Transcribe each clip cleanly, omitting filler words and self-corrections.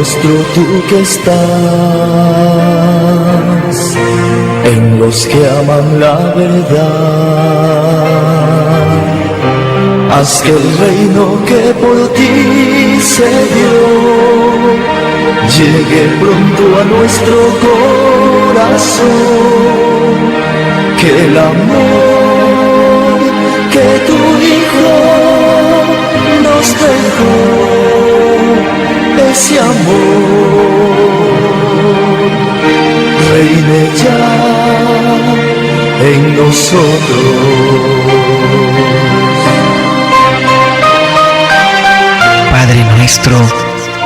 nuestro tú que estás en los que aman la verdad. Haz que el reino que por ti se dio llegue pronto a nuestro corazón, que el amor que tu Hijo nos dejó, ese amor reine ya en nosotros. Padre nuestro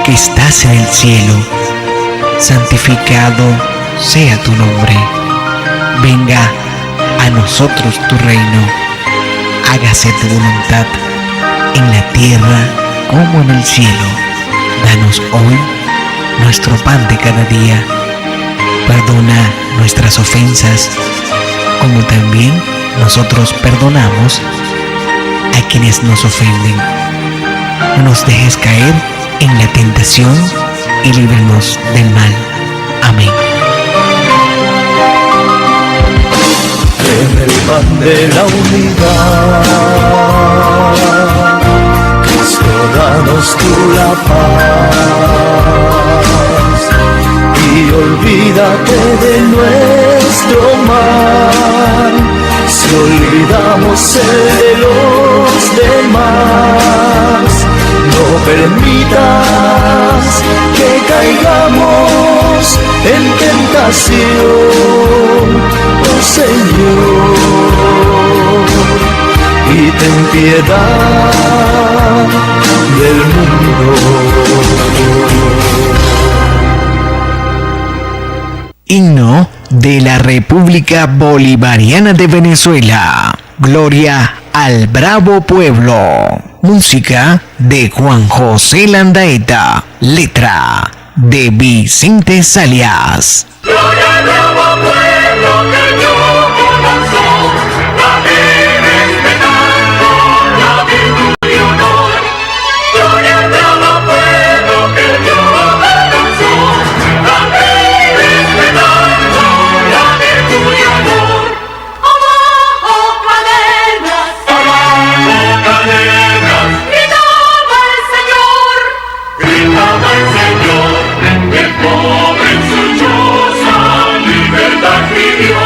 que estás en el cielo, santificado sea tu nombre. Venga a nosotros tu reino. Hágase tu voluntad en la tierra como en el cielo. Danos hoy nuestro pan de cada día. Perdona nuestras ofensas, como también nosotros perdonamos a quienes nos ofenden. No nos dejes caer en la tentación y líbranos del mal. Amén. En el pan de la unidad, Cristo, danos tú la paz y olvídate de nuestro mal, si olvidamos el de los demás. No permitas que caigamos en tentación, oh Señor, y ten piedad del mundo. Himno de la República Bolivariana de Venezuela. Gloria al bravo pueblo. Música de Juan José Landaeta. Letra de Vicente Salias. Gloria al bravo pueblo que yo conozco, la vive esperando, la virtud y honor. Gloria al bravo pueblo que yo conozco, la vive esperando, la virtud y honor. Abajo cadenas, gritaba el Señor, el pobre en su choza libertad pidió.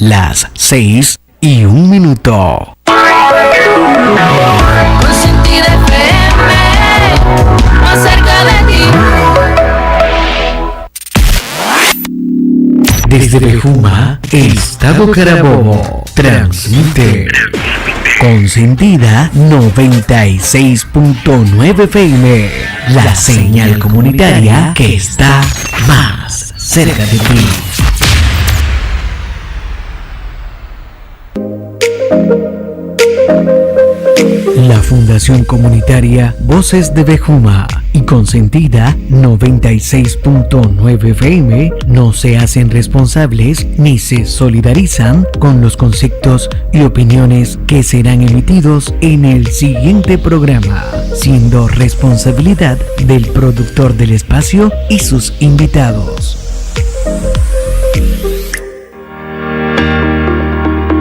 las 6:01. Consentida FM, más cerca de ti. Desde Bejuma, Estado Carabobo, transmite Consentida 96.9 FM, la señal comunitaria que está más cerca de ti. La Fundación Comunitaria Voces de Bejuma y Consentida 96.9 FM no se hacen responsables ni se solidarizan con los conceptos y opiniones que serán emitidos en el siguiente programa, siendo responsabilidad del productor del espacio y sus invitados.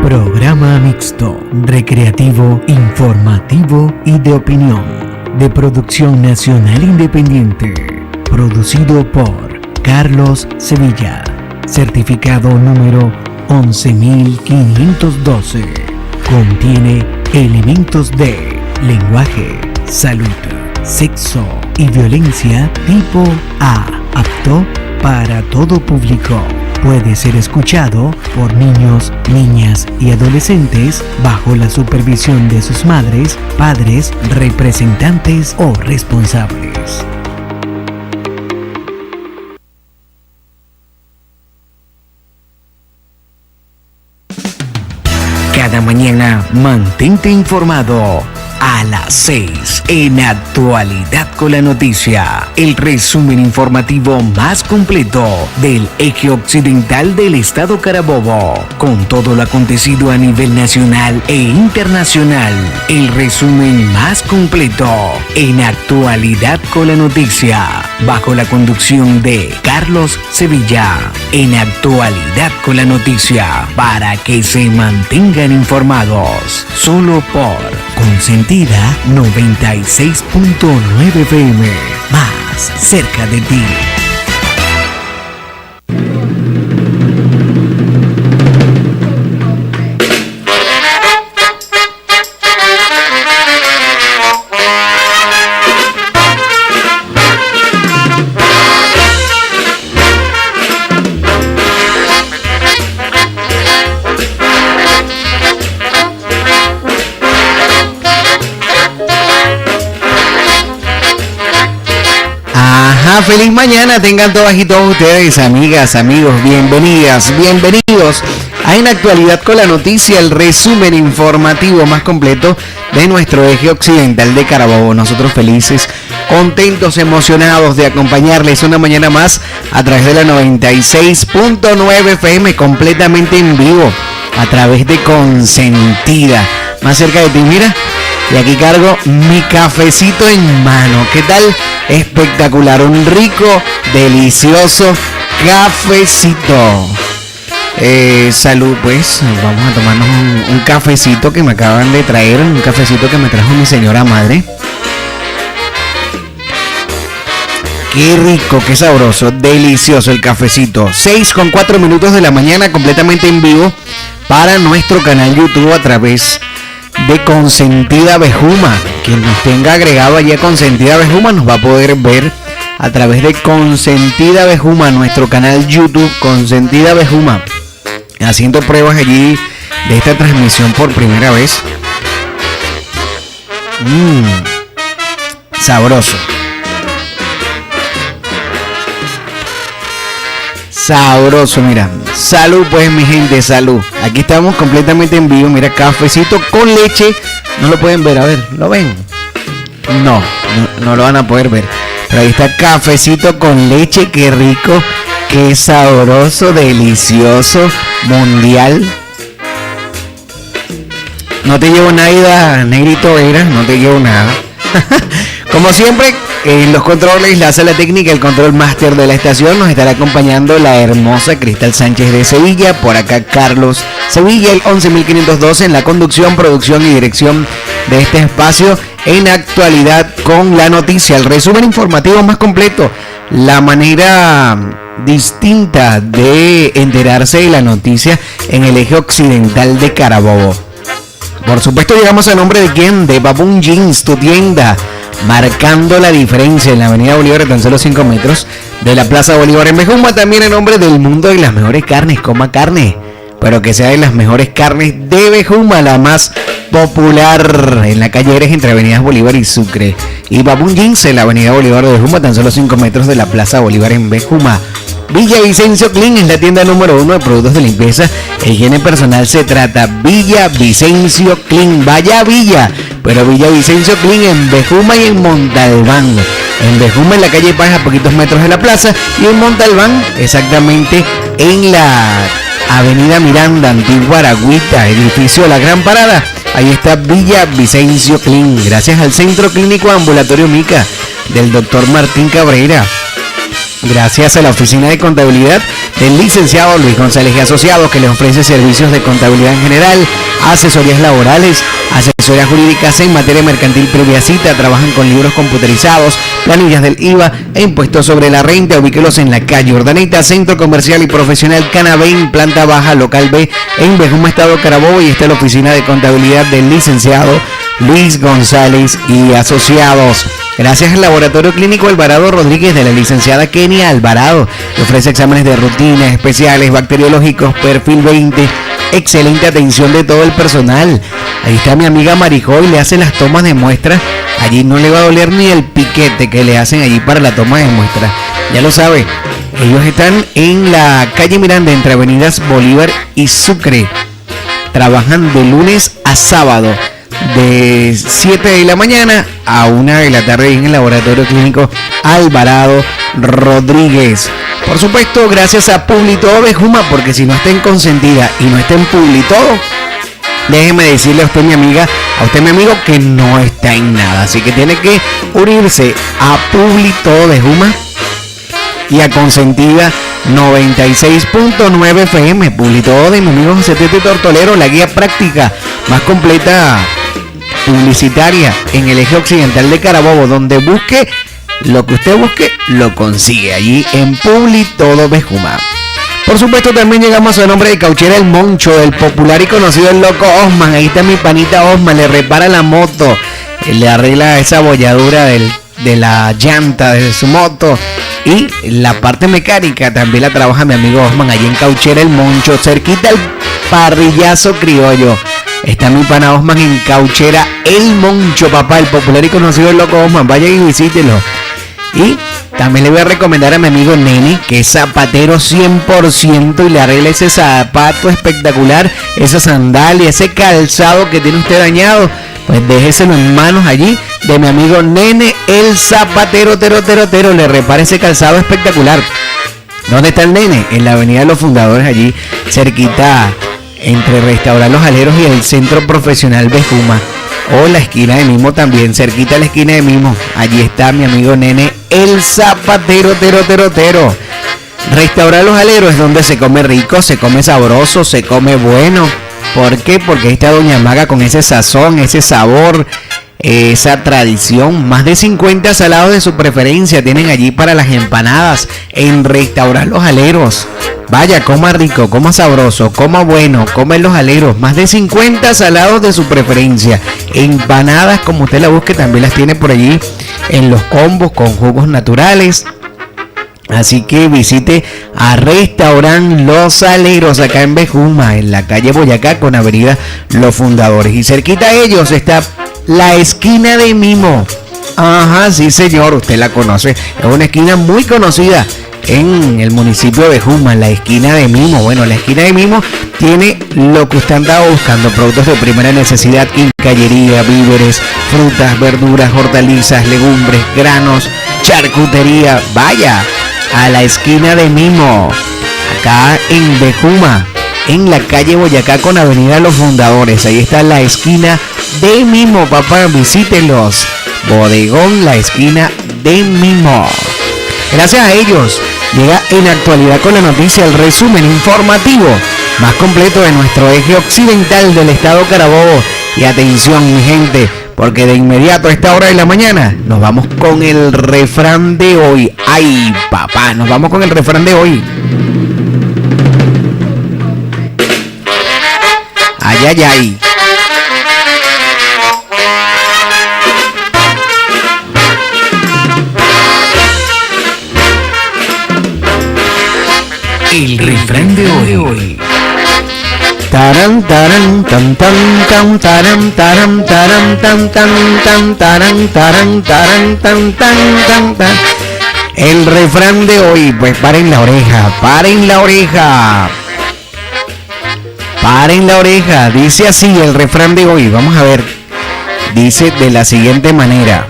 Programa mixto, recreativo, informativo y de opinión, de producción nacional independiente, producido por Carlos Sevilla, certificado número 11512, contiene elementos de lenguaje, salud, sexo y violencia tipo A, apto para todo público. Puede ser escuchado por niños, niñas y adolescentes bajo la supervisión de sus madres, padres, representantes o responsables. Cada mañana mantente informado. A las 6 en Actualidad con la Noticia, el resumen informativo más completo del eje occidental del estado Carabobo, con todo lo acontecido a nivel nacional e internacional. El resumen más completo en Actualidad con la Noticia, bajo la conducción de Carlos Sevilla. En Actualidad con la Noticia, para que se mantengan informados, solo por Consentida 96.9 FM, más cerca de ti. Feliz mañana tengan todas y todos ustedes, amigas, amigos, bienvenidos a En Actualidad con la Noticia, el resumen informativo más completo de nuestro eje occidental de Carabobo. Nosotros felices, contentos, emocionados de acompañarles una mañana más a través de la 96.9 FM, completamente en vivo, a través de Consentida, más cerca de ti, mira. Y aquí cargo mi cafecito en mano. ¿Qué tal? Espectacular, un rico, delicioso cafecito. Salud, pues. Vamos a tomarnos un cafecito que me acaban de traer. Un cafecito que me trajo mi señora madre. Qué rico, qué sabroso, delicioso el cafecito. 6:04 de la mañana, completamente en vivo para nuestro canal YouTube a través de Consentida Bejuma. Quien nos tenga agregado allí a Consentida Bejuma nos va a poder ver a través de Consentida Bejuma, nuestro canal YouTube Consentida Bejuma, haciendo pruebas allí de esta transmisión por primera vez. Sabroso. Sabroso, mira. Salud, pues, mi gente, salud. Aquí estamos completamente en vivo. Mira, cafecito con leche. No lo pueden ver, a ver, ¿lo ven? No lo van a poder ver. Pero ahí está, cafecito con leche. Qué rico, qué sabroso, delicioso, mundial. No te llevo nada, negrito era, no te llevo nada. Como siempre, en los controles, la sala técnica, el control máster de la estación, nos estará acompañando la hermosa Cristal Sánchez de Sevilla. Por acá Carlos Sevilla, el 11512 en la conducción, producción y dirección de este espacio en actualidad con la noticia, el resumen informativo más completo, la manera distinta de enterarse de la noticia en el eje occidental de Carabobo. Por supuesto, llegamos a nombre de quién, de Baboon Jeans, tu tienda, marcando la diferencia en la avenida Bolívar a tan solo 5 metros de la Plaza Bolívar en Bejuma. También en nombre del mundo de las mejores carnes, coma carne, pero que sea de las mejores carnes de Bejuma, la más popular en la calle Eres entre avenidas Bolívar y Sucre. Y Baboon Jeans en la avenida Bolívar de Bejuma, tan solo 5 metros de la Plaza Bolívar en Bejuma. Villa Vicencio Clean es la tienda número 1 de productos de limpieza e higiene personal. Se trata Villa Vicencio Clean. Vaya Villa, pero Villa Vicencio Clean en Bejuma y en Montalbán. En Bejuma en la calle Paz a poquitos metros de la plaza y en Montalbán exactamente en la avenida Miranda, Antigua Aragüita, edificio La Gran Parada. Ahí está Villa Vicencio Clean. Gracias al Centro Clínico Ambulatorio Mica del doctor Martín Cabrera. Gracias a la Oficina de Contabilidad del licenciado Luis González y Asociados, que le ofrece servicios de contabilidad en general, asesorías laborales, asesorías jurídicas en materia mercantil previa cita. Trabajan con libros computerizados, planillas del IVA e impuestos sobre la renta. Ubíquelos en la calle Urdaneta, Centro Comercial y Profesional Canabén, planta baja, local B, en Bejuma, Estado Carabobo. Y está la Oficina de Contabilidad del licenciado Luis González y Asociados. Gracias al Laboratorio Clínico Alvarado Rodríguez de la licenciada Kenia Alvarado, que ofrece exámenes de rutina, especiales, bacteriológicos, perfil 20, excelente atención de todo el personal. Ahí está mi amiga Marijoy, le hace las tomas de muestra. Allí no le va a doler ni el piquete que le hacen allí para la toma de muestra. Ya lo sabe, ellos están en la calle Miranda entre avenidas Bolívar y Sucre. Trabajan de lunes a sábado, de 7 de la mañana a 1 de la tarde en el Laboratorio Clínico Alvarado Rodríguez. Por supuesto, gracias a Publitodo Bejuma, porque si no está en Consentida y no está en Publitodo, déjeme decirle a usted, mi amiga, a usted, mi amigo, que no está en nada. Así que tiene que unirse a Publitodo Bejuma y a Consentida 96.9 FM. Publitodo de mi amigo José Tete Tortolero, la guía práctica más completa publicitaria en el eje occidental de Carabobo. Donde busque lo que usted busque, lo consigue allí en Publitodo Bejuma. Por supuesto, también llegamos a nombre de Cauchera El Moncho, el popular y conocido el loco Osman. Ahí está mi panita Osman, le repara la moto, le arregla esa bolladura de la llanta de su moto, y la parte mecánica también la trabaja mi amigo Osman allí en Cauchera El Moncho, cerquita al Parrillazo Criollo. Está mi pana Osman en Cauchera El Moncho, papá, el popular y conocido el loco Osman. Vaya y visítelo. Y también le voy a recomendar a mi amigo Nene, que es zapatero 100%, y le arregla ese zapato espectacular, esa sandalia, ese calzado que tiene usted dañado. Pues déjeselo en manos allí de mi amigo Nene, el zapatero tero, le repara ese calzado espectacular. ¿Dónde está el Nene? En la avenida de los Fundadores, allí cerquita entre Restaurar Los Aleros y el Centro Profesional Bejuma. O la esquina de Mimo también, cerquita de la esquina de Mimo. Allí está mi amigo Nene, el zapatero tero. Restaurar Los Aleros es donde se come rico, se come sabroso, se come bueno. ¿Por qué? Porque ahí está Doña Maga con ese sazón, ese sabor, esa tradición. Más de 50 salados de su preferencia tienen allí para las empanadas en Restaurar Los Aleros. Vaya, coma rico, coma sabroso, coma bueno, coma en Los Aleros. Más de 50 salados de su preferencia. Empanadas, como usted la busque, también las tiene por allí en los combos con jugos naturales. Así que visite a Restaurant Los Aleros acá en Bejuma, en la calle Boyacá con avenida Los Fundadores. Y cerquita a ellos está la esquina de Mimo. Ajá, sí señor, usted la conoce. Es una esquina muy conocida en el municipio de Bejuma, la esquina de Mimo. Bueno, la esquina de Mimo tiene lo que usted andaba buscando: productos de primera necesidad, quincallería, víveres, frutas, verduras, hortalizas, legumbres, granos, charcutería. Vaya a la esquina de Mimo, acá en Bejuma, en la calle Boyacá con avenida Los Fundadores. Ahí está la esquina de Mimo, papá, visítenlos. Bodegón La Esquina de Mimo. Gracias a ellos llega en actualidad con la noticia el resumen informativo más completo de nuestro eje occidental del estado Carabobo Y atención, mi gente, porque de inmediato a esta hora de la mañana nos vamos con el refrán de hoy. Ay, papá, nos vamos con el refrán de hoy. Ay, ay, ay. El refrán de hoy. Taran taran tan tan tan taran taran taran tan tan tan taran taran taran tan tan tan tan. El refrán de hoy, pues paren la oreja, paren la oreja. Paren la oreja, dice así el refrán de hoy, vamos a ver. Dice de la siguiente manera: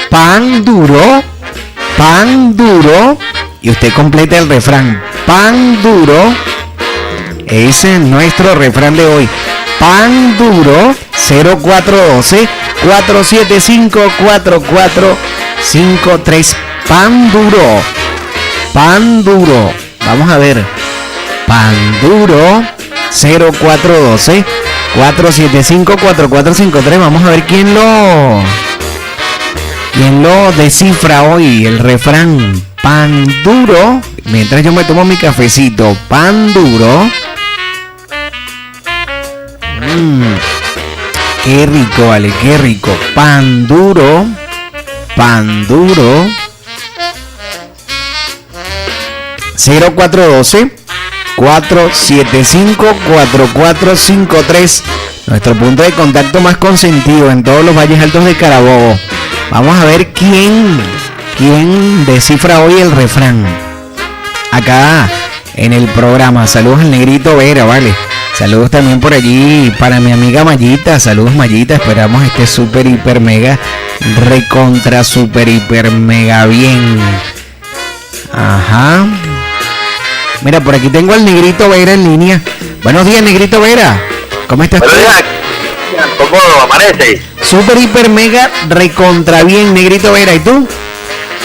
pan duro, y usted completa el refrán. Pan duro. Ese es nuestro refrán de hoy. Pan duro 0412 475 4453. Pan duro. Pan duro. Vamos a ver. Pan duro 0412 475 4453. Vamos a ver quién lo descifra hoy. El refrán pan duro. Mientras yo me tomo mi cafecito. Pan duro. Qué rico, vale, qué rico. Pan duro. Pan duro. 0412 475 4453. Nuestro punto de contacto más consentido en todos los valles altos de Carabobo. Vamos a ver quién descifra hoy el refrán acá en el programa. Saludos al Negrito Vera, vale. Saludos también por allí para mi amiga Mayita. Saludos, Mayita. Esperamos esté súper, hiper, mega, recontra, súper, hiper, mega bien. Ajá. Mira, por aquí tengo al Negrito Vera en línea. Buenos días, Negrito Vera. ¿Cómo estás? Buenos días. ¿Cómo amanece? Súper, hiper, mega, recontra bien, Negrito Vera. ¿Y tú?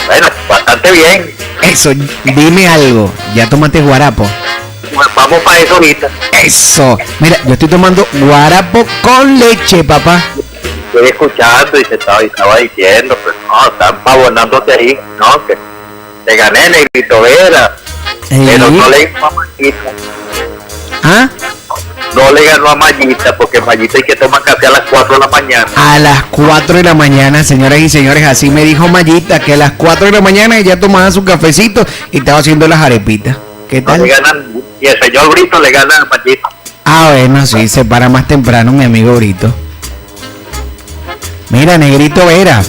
Bueno, bastante bien. Eso, dime algo. ¿Ya tomaste guarapo? Bueno, vamos para eso ahorita. Eso. Mira, yo estoy tomando guarapo con leche, papá. Estoy escuchando y estaba diciendo, pero no, están pavonándote ahí, no, que te gané, Negrito Vera. Pero no le ganó a Mayita. ¿Ah? No le ganó a Mayita, porque Mayita hay que tomar café a las 4 de la mañana. A las 4 de la mañana, señoras y señores, así me dijo Mayita, que a las 4 de la mañana ella tomaba su cafecito y estaba haciendo las arepitas. ¿Qué No tal? le ganan, y el señor Brito le gana a Mayita. Ah, bueno, sí, se para más temprano mi amigo Brito. Mira, Negrito Vera,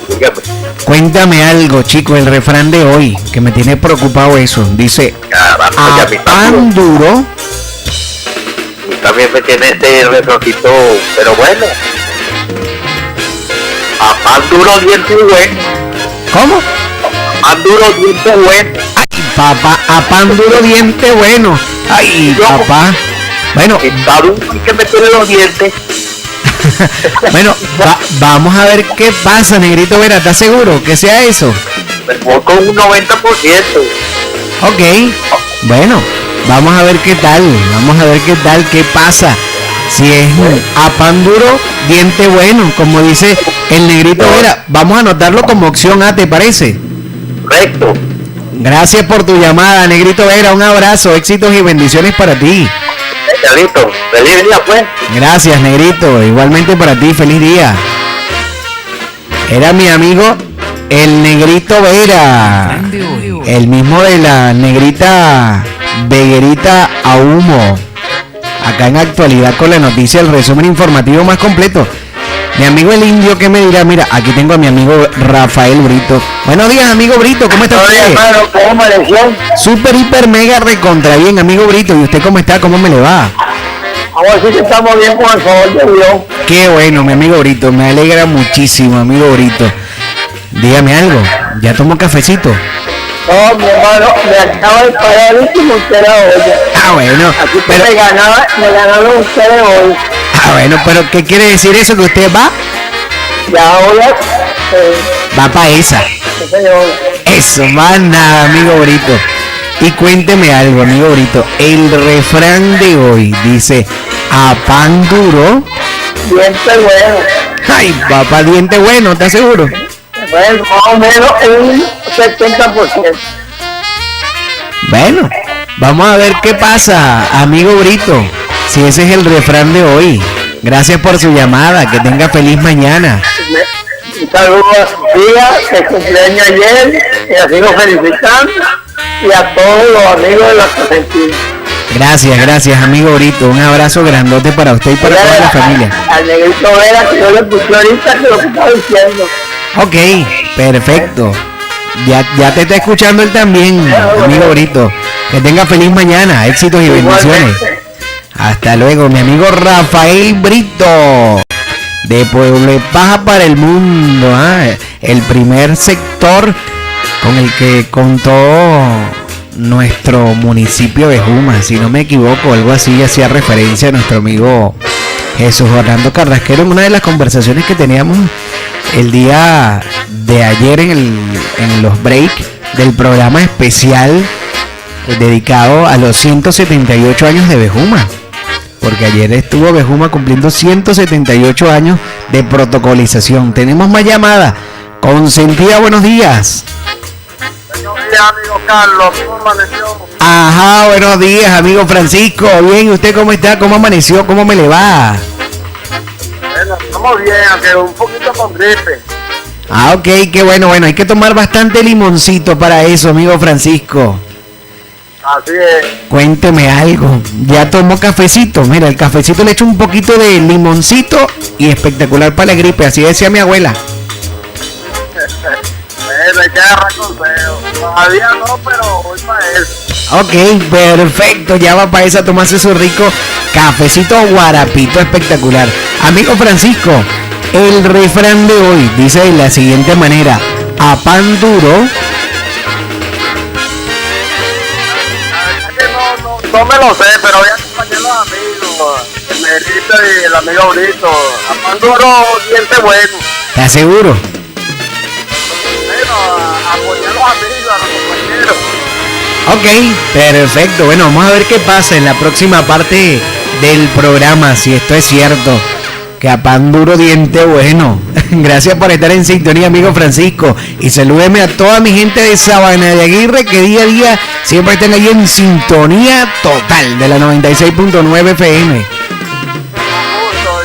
Dígame, cuéntame algo, chico, el refrán de hoy, que me tiene preocupado eso. Dice, caramba, ya a me pan duro, y también me tiene este refrancito, pero bueno. A pan duro, diente bueno. ¿cómo? Pan duro, diente bueno. Ay, papá, a pan duro diente bueno. Ay, papá. Bueno, Está duro, hay que meterle los dientes. bueno, vamos a ver qué pasa, Negrito Vera. ¿Estás seguro que sea eso? Me voy con un 90%. Ok, bueno, vamos a ver qué tal. Vamos a ver qué tal, qué pasa. Si es a pan duro, diente bueno, como dice el Negrito Vera. Vamos a anotarlo como opción A, ¿te parece? Recto. Gracias por tu llamada, Negrito Vera. Un abrazo, éxitos y bendiciones para ti. Carlito, feliz día pues. Gracias, Negrito. Igualmente para ti, feliz día. Era mi amigo el Negrito Vera, el mismo de la negrita Veguerita a humo. Acá en Actualidad con la noticia, el resumen informativo más completo. Mi amigo el Indio, ¿qué me dirá? Mira, aquí tengo a mi amigo Rafael Brito. Buenos días, amigo Brito, ¿cómo está usted? hermano, ¿cómo amaneció? Súper, hiper, mega, recontra bien, amigo Brito. ¿Y usted cómo está? ¿Cómo me le va? Vamos a decir que estamos bien con el favor de Dios. Qué bueno, mi amigo Brito. Me alegra muchísimo, amigo Brito. Dígame algo. ¿Ya tomó cafecito? No, mi hermano, me acaba de pagar el último usted hoy. Ah, bueno. Así que Pero, me ganaron ustedes hoy. bueno, pero ¿qué quiere decir eso? ¿Que usted va? Ya voy a... Va para esa. sí, señor. Eso, más nada, amigo Brito. Y cuénteme algo, amigo Brito. El refrán de hoy dice, a pan duro. Diente bueno. Ay, papá, diente bueno, ¿estás seguro? Bueno, más o menos un 70%. Bueno, vamos a ver qué pasa, amigo Brito. Si ese es el refrán de hoy. Gracias por su llamada. Que tenga feliz mañana. Un saludo a su tía, que cumpleaños ayer, y la sigo felicitando, y a todos los amigos de la Argentina. Gracias, amigo Brito. Un abrazo grandote para usted y para toda la familia. Al negrito Vera, que yo le puse ahorita, que lo que estaba diciendo. Ok, perfecto. Ya te está escuchando él también, amigo Brito. Que tenga feliz mañana, éxitos y bendiciones. Igualmente. Hasta luego, mi amigo Rafael Brito, de Pueblo Paja para el Mundo, el primer sector con el que contó nuestro municipio de Juma, si no me equivoco, algo así hacía referencia a nuestro amigo Jesús Orlando Carrasquero en una de las conversaciones que teníamos el día de ayer en los breaks del programa especial dedicado a los 178 años de Bejuma. Porque ayer estuvo Bejuma cumpliendo 178 años de protocolización. Tenemos más llamadas. Consentida, buenos días. Buenos días, amigo Carlos, ¿cómo amaneció? Ajá, buenos días, amigo Francisco. Bien, ¿y usted cómo está? ¿Cómo amaneció? ¿Cómo me le va? Bueno, estamos bien, aunque un poquito con gripe. Ah, ok, qué bueno. Bueno, hay que tomar bastante limoncito para eso, amigo Francisco. Así es. Cuénteme algo. ¿Ya tomó cafecito? Mira, el cafecito le echo un poquito de limoncito y espectacular para la gripe. Así decía mi abuela. Bueno, hay que agarrar consejo. Todavía no, pero voy para eso. Ok, perfecto. Ya va para esa, tomarse su rico cafecito guarapito espectacular. Amigo Francisco, el refrán de hoy dice de la siguiente manera: a pan duro. No me lo sé, pero voy a acompañar a los amigos, el negrito y el amigo Brito. A pan duro, diente bueno. ¿Estás seguro? Bueno, a apoyar a los amigos, a los compañeros. Ok, perfecto. Bueno, vamos a ver qué pasa en la próxima parte del programa, si esto es cierto. Que a pan duro, diente bueno. Gracias por estar en sintonía, amigo Francisco. Y salúdeme a toda mi gente de Sabana de Aguirre, que día a día siempre están ahí en sintonía total de la 96.9 FM.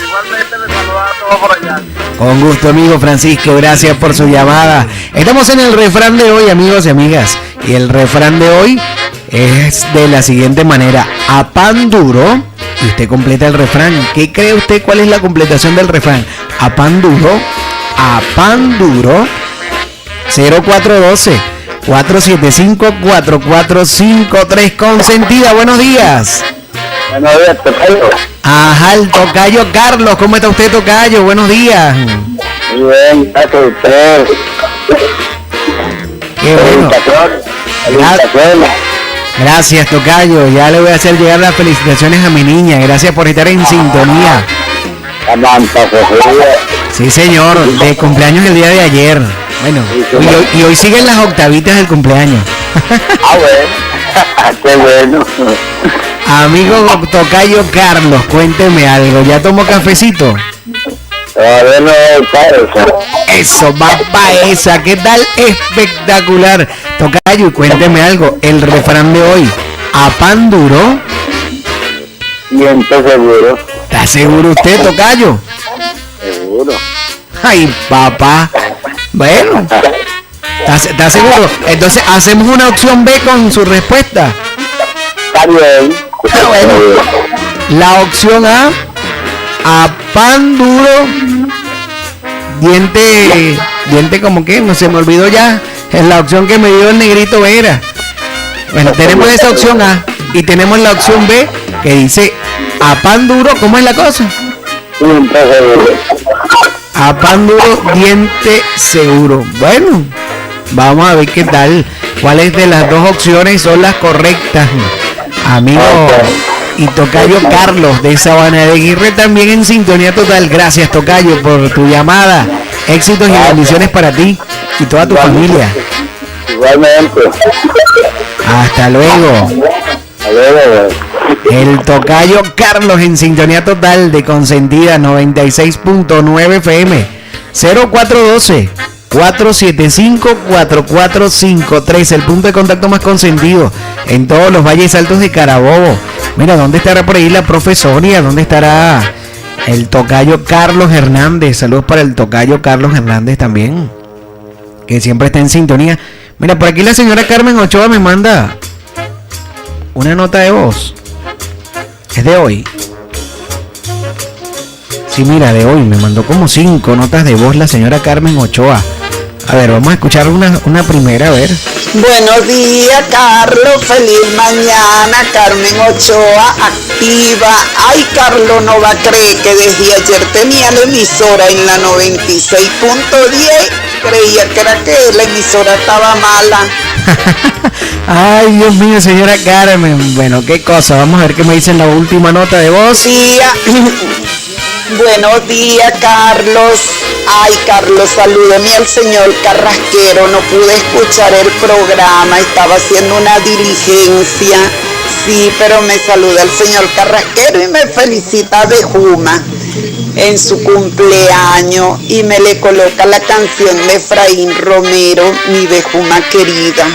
Igualmente les saluda a todos por allá. Con gusto, amigo Francisco. Gracias por su llamada. Estamos en el refrán de hoy, amigos y amigas. Y el refrán de hoy es de la siguiente manera: a pan duro. Y usted completa el refrán. ¿Qué cree usted? ¿Cuál es la completación del refrán? A pan duro. A pan duro. 0412 475 4453. Consentida, buenos días. Buenos días, tocayo. Ajá, el tocayo Carlos. ¿Cómo está usted, tocayo? Buenos días. Muy bien, gracias a usted. Qué bueno. Gracias, tocayo. Ya le voy a hacer llegar las felicitaciones a mi niña. Gracias por estar en sintonía. Sí, señor. De cumpleaños el día de ayer. Bueno, y hoy siguen las octavitas del cumpleaños. Ah, bueno. Qué bueno. Amigo tocayo Carlos, cuénteme algo. ¿Ya tomó cafecito? Todavía no Eso, va para esa. ¿Qué tal? Espectacular. Tocayo, y cuénteme algo. El refrán de hoy: a pan duro. Siento seguro. ¿Está seguro usted, tocayo? Seguro. Ay, papá. Bueno, ¿está seguro? Entonces, hacemos una opción B con su respuesta. Está bien. Ah, bueno. La opción A pan duro, diente como que, no se me olvidó ya. Es la opción que me dio el negrito Vera. Bueno, tenemos esa opción A y tenemos la opción B que dice a pan duro. ¿Cómo es la cosa? Siento seguro. A pan duro, diente seguro. Bueno, vamos a ver qué tal. ¿Cuáles de las dos opciones son las correctas? Amigo y tocayo Carlos de Sabana de Aguirre también en sintonía total. Gracias, tocayo, por tu llamada. Éxitos y bendiciones para ti y toda tu familia. Igualmente. Hasta luego. Hasta luego. El tocayo Carlos en sintonía total de Consentida 96.9 FM. 0412-475-4453. El punto de contacto más consentido en todos los valles altos de Carabobo. Mira, ¿dónde estará por ahí la profesoria? ¿Dónde estará el tocayo Carlos Hernández? Saludos para el tocayo Carlos Hernández también, que siempre está en sintonía. Mira, por aquí la señora Carmen Ochoa me manda una nota de voz. Es de hoy. Sí, mira, de hoy. Me mandó como 5 notas de voz la señora Carmen Ochoa. A ver, vamos a escuchar una primera, a ver. Buenos días, Carlos. Feliz mañana. Carmen Ochoa, activa. Ay, Carlos no va a creer que desde ayer tenía la emisora en la 96.10. Creía que era que la emisora estaba mala. Ay, Dios mío, señora Carmen. Bueno, qué cosa. Vamos a ver qué me dicen la última nota de voz. Buenos días, Carlos. Ay, Carlos, salúdeme al señor Carrasquero. No pude escuchar el programa, estaba haciendo una diligencia. Sí, pero me saluda el señor Carrasquero y me felicita de Juma en su cumpleaños y me le coloca la canción de Efraín Romero, mi Bejuma querida.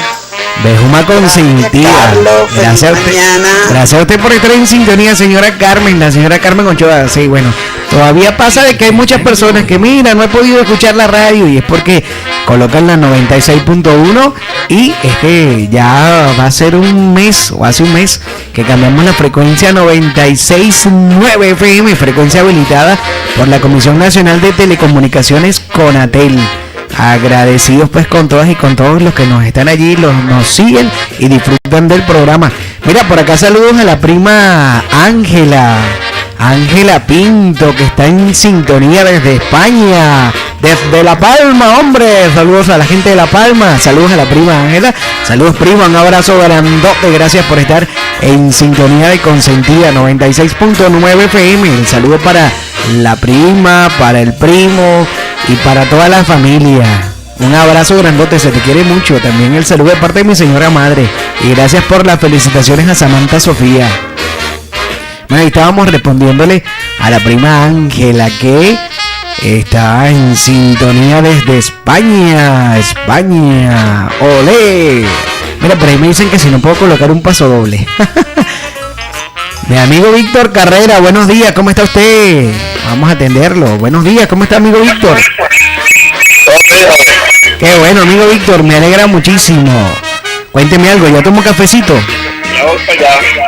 Bejuma consentida. Carlos, gracias a usted. Mañana. Gracias a usted por estar en sintonía, señora Carmen. La señora Carmen Ochoa. Sí, bueno, todavía pasa de que hay muchas personas que, mira, no he podido escuchar la radio y es porque colocan la 96.1 y es que ya va a ser un mes o hace un mes que cambiamos la frecuencia 96.9 FM, frecuencia habilitada por la Comisión Nacional de Telecomunicaciones Conatel. Agradecidos pues con todas y con todos los que nos están allí, nos siguen y disfrutan del programa. Mira, por acá saludos a la prima Ángela Pinto, que está en sintonía desde España, desde La Palma, hombre. Saludos a la gente de La Palma, saludos a la prima Ángela, saludos prima, un abrazo grandote, gracias por estar en sintonía de Consentida 96.9 FM. El saludo para la prima, para el primo y para toda la familia. Un abrazo grandote, se te quiere mucho. También el saludo de parte de mi señora madre. Y gracias por las felicitaciones a Samantha Sofía. Bueno, ahí estábamos respondiéndole a la prima Ángela, que está en sintonía desde España. España. ¡Olé! Mira, por ahí me dicen que si no puedo colocar un paso doble. Mi amigo Víctor Carrera, buenos días, ¿cómo está usted? Vamos a atenderlo. Buenos días, ¿cómo está, amigo Víctor? Qué bueno, amigo Víctor, me alegra muchísimo. Cuénteme algo, ¿ya tomo cafecito?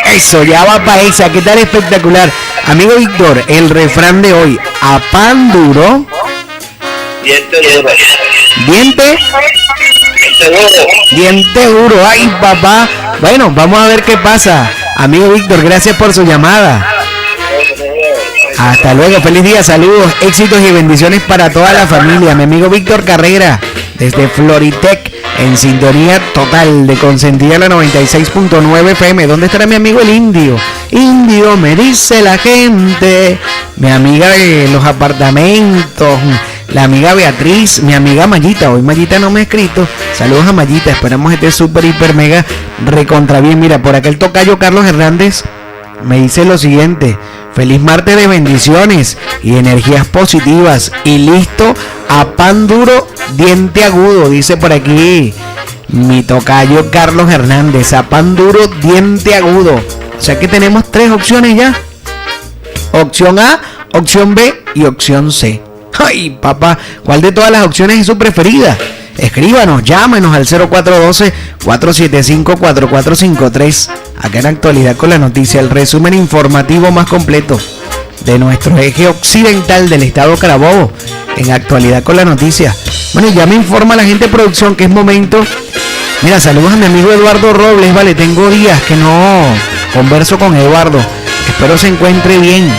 Eso, ya va para esa, ¿qué tal? Espectacular. Amigo Víctor, el refrán de hoy: a pan duro, diente duro. Ay, papá. Bueno, vamos a ver qué pasa. Amigo Víctor, gracias por su llamada. Hasta luego, feliz día, saludos, éxitos y bendiciones para toda la familia. Mi amigo Víctor Carrera, desde Floritec, en sintonía total de Consentida la 96.9 FM. ¿Dónde estará mi amigo el Indio? Indio, me dice la gente. Mi amiga de los apartamentos, la amiga Beatriz, mi amiga Mayita. Hoy Mayita no me ha escrito. Saludos a Mayita, esperamos este súper, hiper, mega recontra bien. Mira, por acá el tocayo Carlos Hernández me dice lo siguiente: feliz martes de bendiciones y energías positivas y listo a pan duro, diente agudo. Dice por aquí mi tocayo Carlos Hernández, a pan duro, diente agudo. O sea que tenemos 3 opciones ya: opción A, opción B y opción C. Ay, papá, ¿cuál de todas las opciones es su preferida? Escríbanos, llámenos al 0412-475-4453. Acá en Actualidad con la Noticia, el resumen informativo más completo de nuestro eje occidental del estado Carabobo. En Actualidad con la Noticia. Bueno, ya me informa la gente de producción que es momento. Mira, saludos a mi amigo Eduardo Robles, vale, tengo días que no converso con Eduardo. Espero se encuentre bien.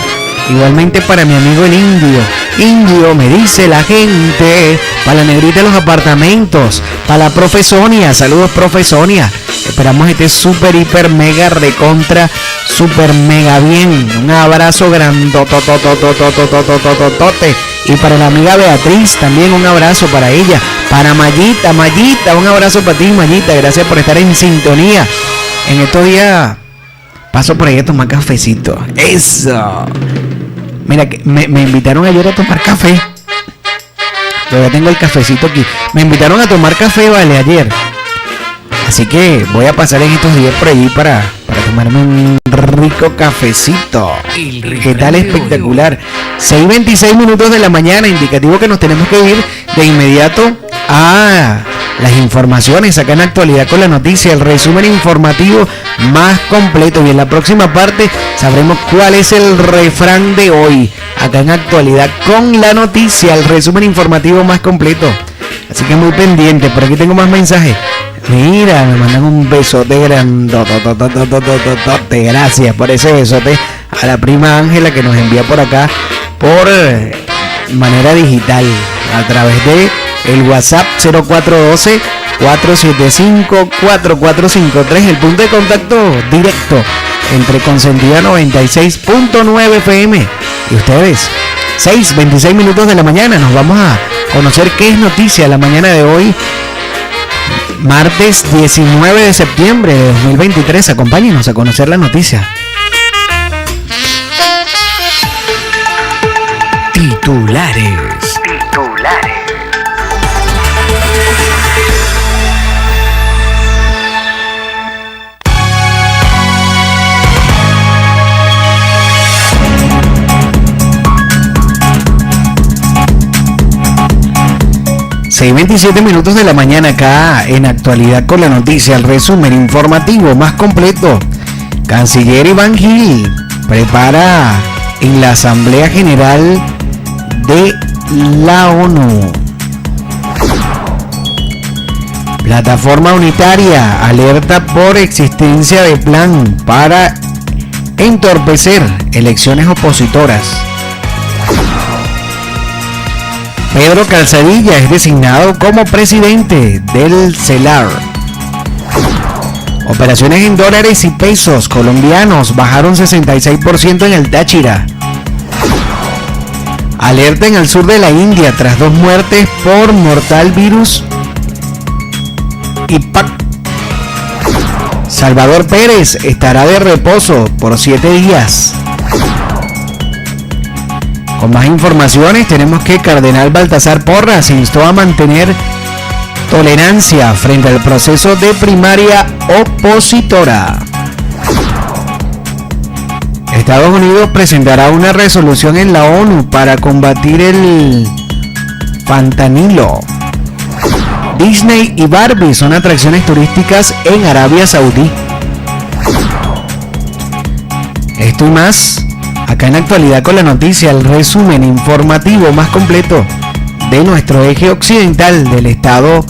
Igualmente para mi amigo el Indio. Indio, me dice la gente. Para la negrita de los apartamentos. Para la profe Sonia. Saludos, profe Sonia. Esperamos este super, hiper, mega, recontra, super, mega bien. Un abrazo grandotototototototototote. Y para la amiga Beatriz, también un abrazo para ella. Para Mayita, un abrazo para ti, Mayita. Gracias por estar en sintonía. En estos días paso por ahí a tomar cafecito. ¡Eso! Mira, que me invitaron ayer a tomar café. Todavía tengo el cafecito aquí. Me invitaron a tomar café, vale, ayer. Así que voy a pasar en estos días por allí para tomarme un rico cafecito. ¿Qué tal? Espectacular. 6:26 minutos de la mañana, indicativo que nos tenemos que ir de inmediato a las informaciones acá en Actualidad con la Noticia, el resumen informativo más completo. Y en la próxima parte sabremos cuál es el refrán de hoy acá en Actualidad con la Noticia, el resumen informativo más completo. Así que muy pendiente, por aquí tengo más mensajes. Mira, me mandan un besote grandototototototote. Gracias por ese besote a la prima Ángela que nos envía por acá por manera digital a través de el WhatsApp 0412-475-4453, el punto de contacto directo entre Consentida 96.9 FM y ustedes. 6:26 minutos de la mañana, nos vamos a conocer qué es noticia la mañana de hoy, martes 19 de septiembre de 2023. Acompáñenos a conocer la noticia. Titulares. 6:27 minutos de la mañana acá en Actualidad con la Noticia, el resumen informativo más completo. Canciller Iván Gil prepara en la Asamblea General de la ONU. Plataforma Unitaria alerta por existencia de plan para entorpecer elecciones opositoras. Pedro Calzadilla es designado como presidente del CELAR. Operaciones en dólares y pesos colombianos bajaron 66% en el Táchira. Alerta en el sur de la India tras 2 muertes por mortal virus IPAC. Salvador Pérez estará de reposo por 7 días. Con más informaciones tenemos que Cardenal Baltasar Porras instó a mantener tolerancia frente al proceso de primaria opositora. Estados Unidos presentará una resolución en la ONU para combatir el fentanilo. Disney y Barbie son atracciones turísticas en Arabia Saudí. Esto y más acá en Actualidad con la Noticia, el resumen informativo más completo de nuestro eje occidental del estado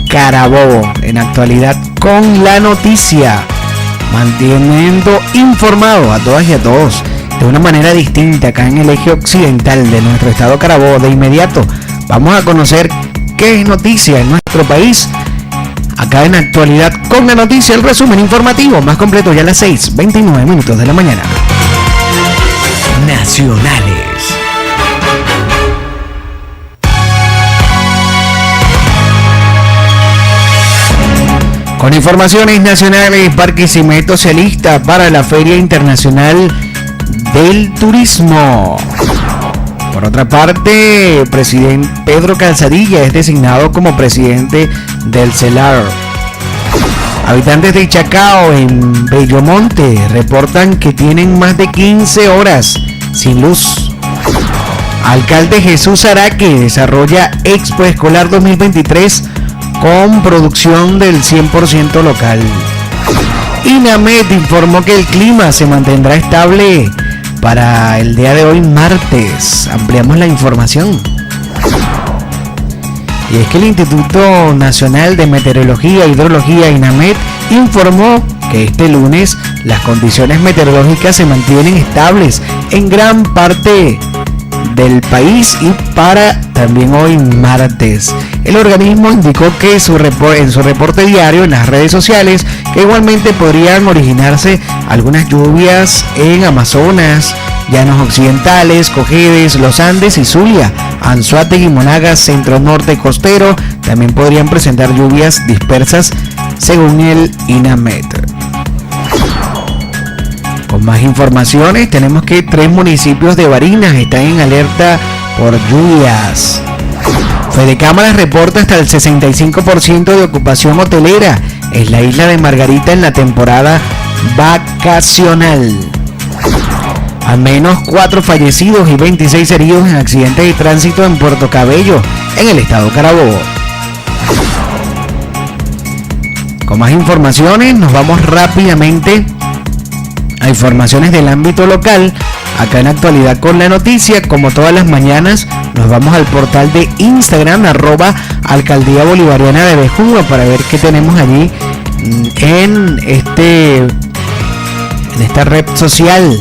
Carabobo. En Actualidad con la Noticia, manteniendo informado a todas y a todos de una manera distinta acá en el eje occidental de nuestro estado Carabobo. De inmediato vamos a conocer qué es noticia en nuestro país acá en Actualidad con la Noticia, el resumen informativo más completo ya a las 6:29 minutos de la mañana. Nacionales. Con informaciones nacionales, Barquisimeto se alista para la Feria Internacional del Turismo. Por otra parte, presidente Pedro Calzadilla es designado como presidente del CELAR. Habitantes de Chacao en Bellomonte reportan que tienen más de 15 horas sin luz. Alcalde Jesús Araque desarrolla Expo Escolar 2023 con producción del 100% local. INAMED informó que el clima se mantendrá estable para el día de hoy martes. Ampliamos la información. Y es que el Instituto Nacional de Meteorología e Hidrología, INAMED, informó que este lunes las condiciones meteorológicas se mantienen estables en gran parte del país y para también hoy martes. El organismo indicó que en su reporte diario en las redes sociales que igualmente podrían originarse algunas lluvias en Amazonas, Llanos Occidentales, Cojedes, Los Andes y Zulia, Anzoátegui, Monagas, Centro Norte Costero. También podrían presentar lluvias dispersas según el INAMED. Con más informaciones, tenemos que 3 municipios de Barinas están en alerta por lluvias. Fedecámaras reporta hasta el 65% de ocupación hotelera en la isla de Margarita en la temporada vacacional. Al menos 4 fallecidos y 26 heridos en accidentes de tránsito en Puerto Cabello, en el estado Carabobo. Con más informaciones, nos vamos rápidamente a informaciones del ámbito local. Acá en Actualidad con la Noticia, como todas las mañanas, nos vamos al portal de Instagram, @Alcaldía Bolivariana de Bejuga, para ver qué tenemos allí en esta red social,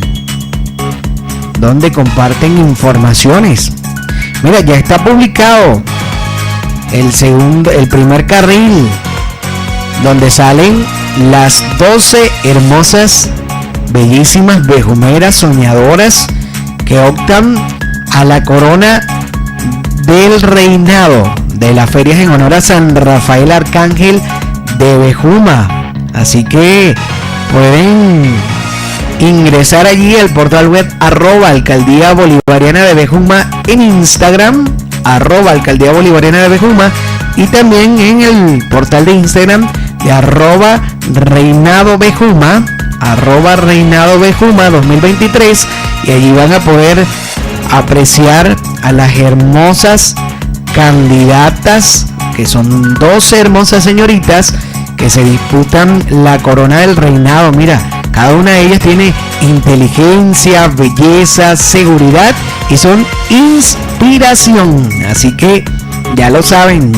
donde comparten informaciones. Mira, ya está publicado el primer carril, donde salen las 12 hermosas, bellísimas bejumeras soñadoras que optan a la corona del reinado de las ferias en honor a San Rafael Arcángel de Bejuma. Así que pueden ingresar allí al portal web @Alcaldía Bolivariana de Bejuma, en Instagram @Alcaldía Bolivariana de Bejuma, y también en el portal de Instagram de @Reinado Bejuma, @Reinado Bejuma 2023, y allí van a poder apreciar a las hermosas candidatas, que son 12 hermosas señoritas que se disputan la corona del reinado. Mira, cada una de ellas tiene inteligencia, belleza, seguridad y son inspiración. Así que ya lo saben.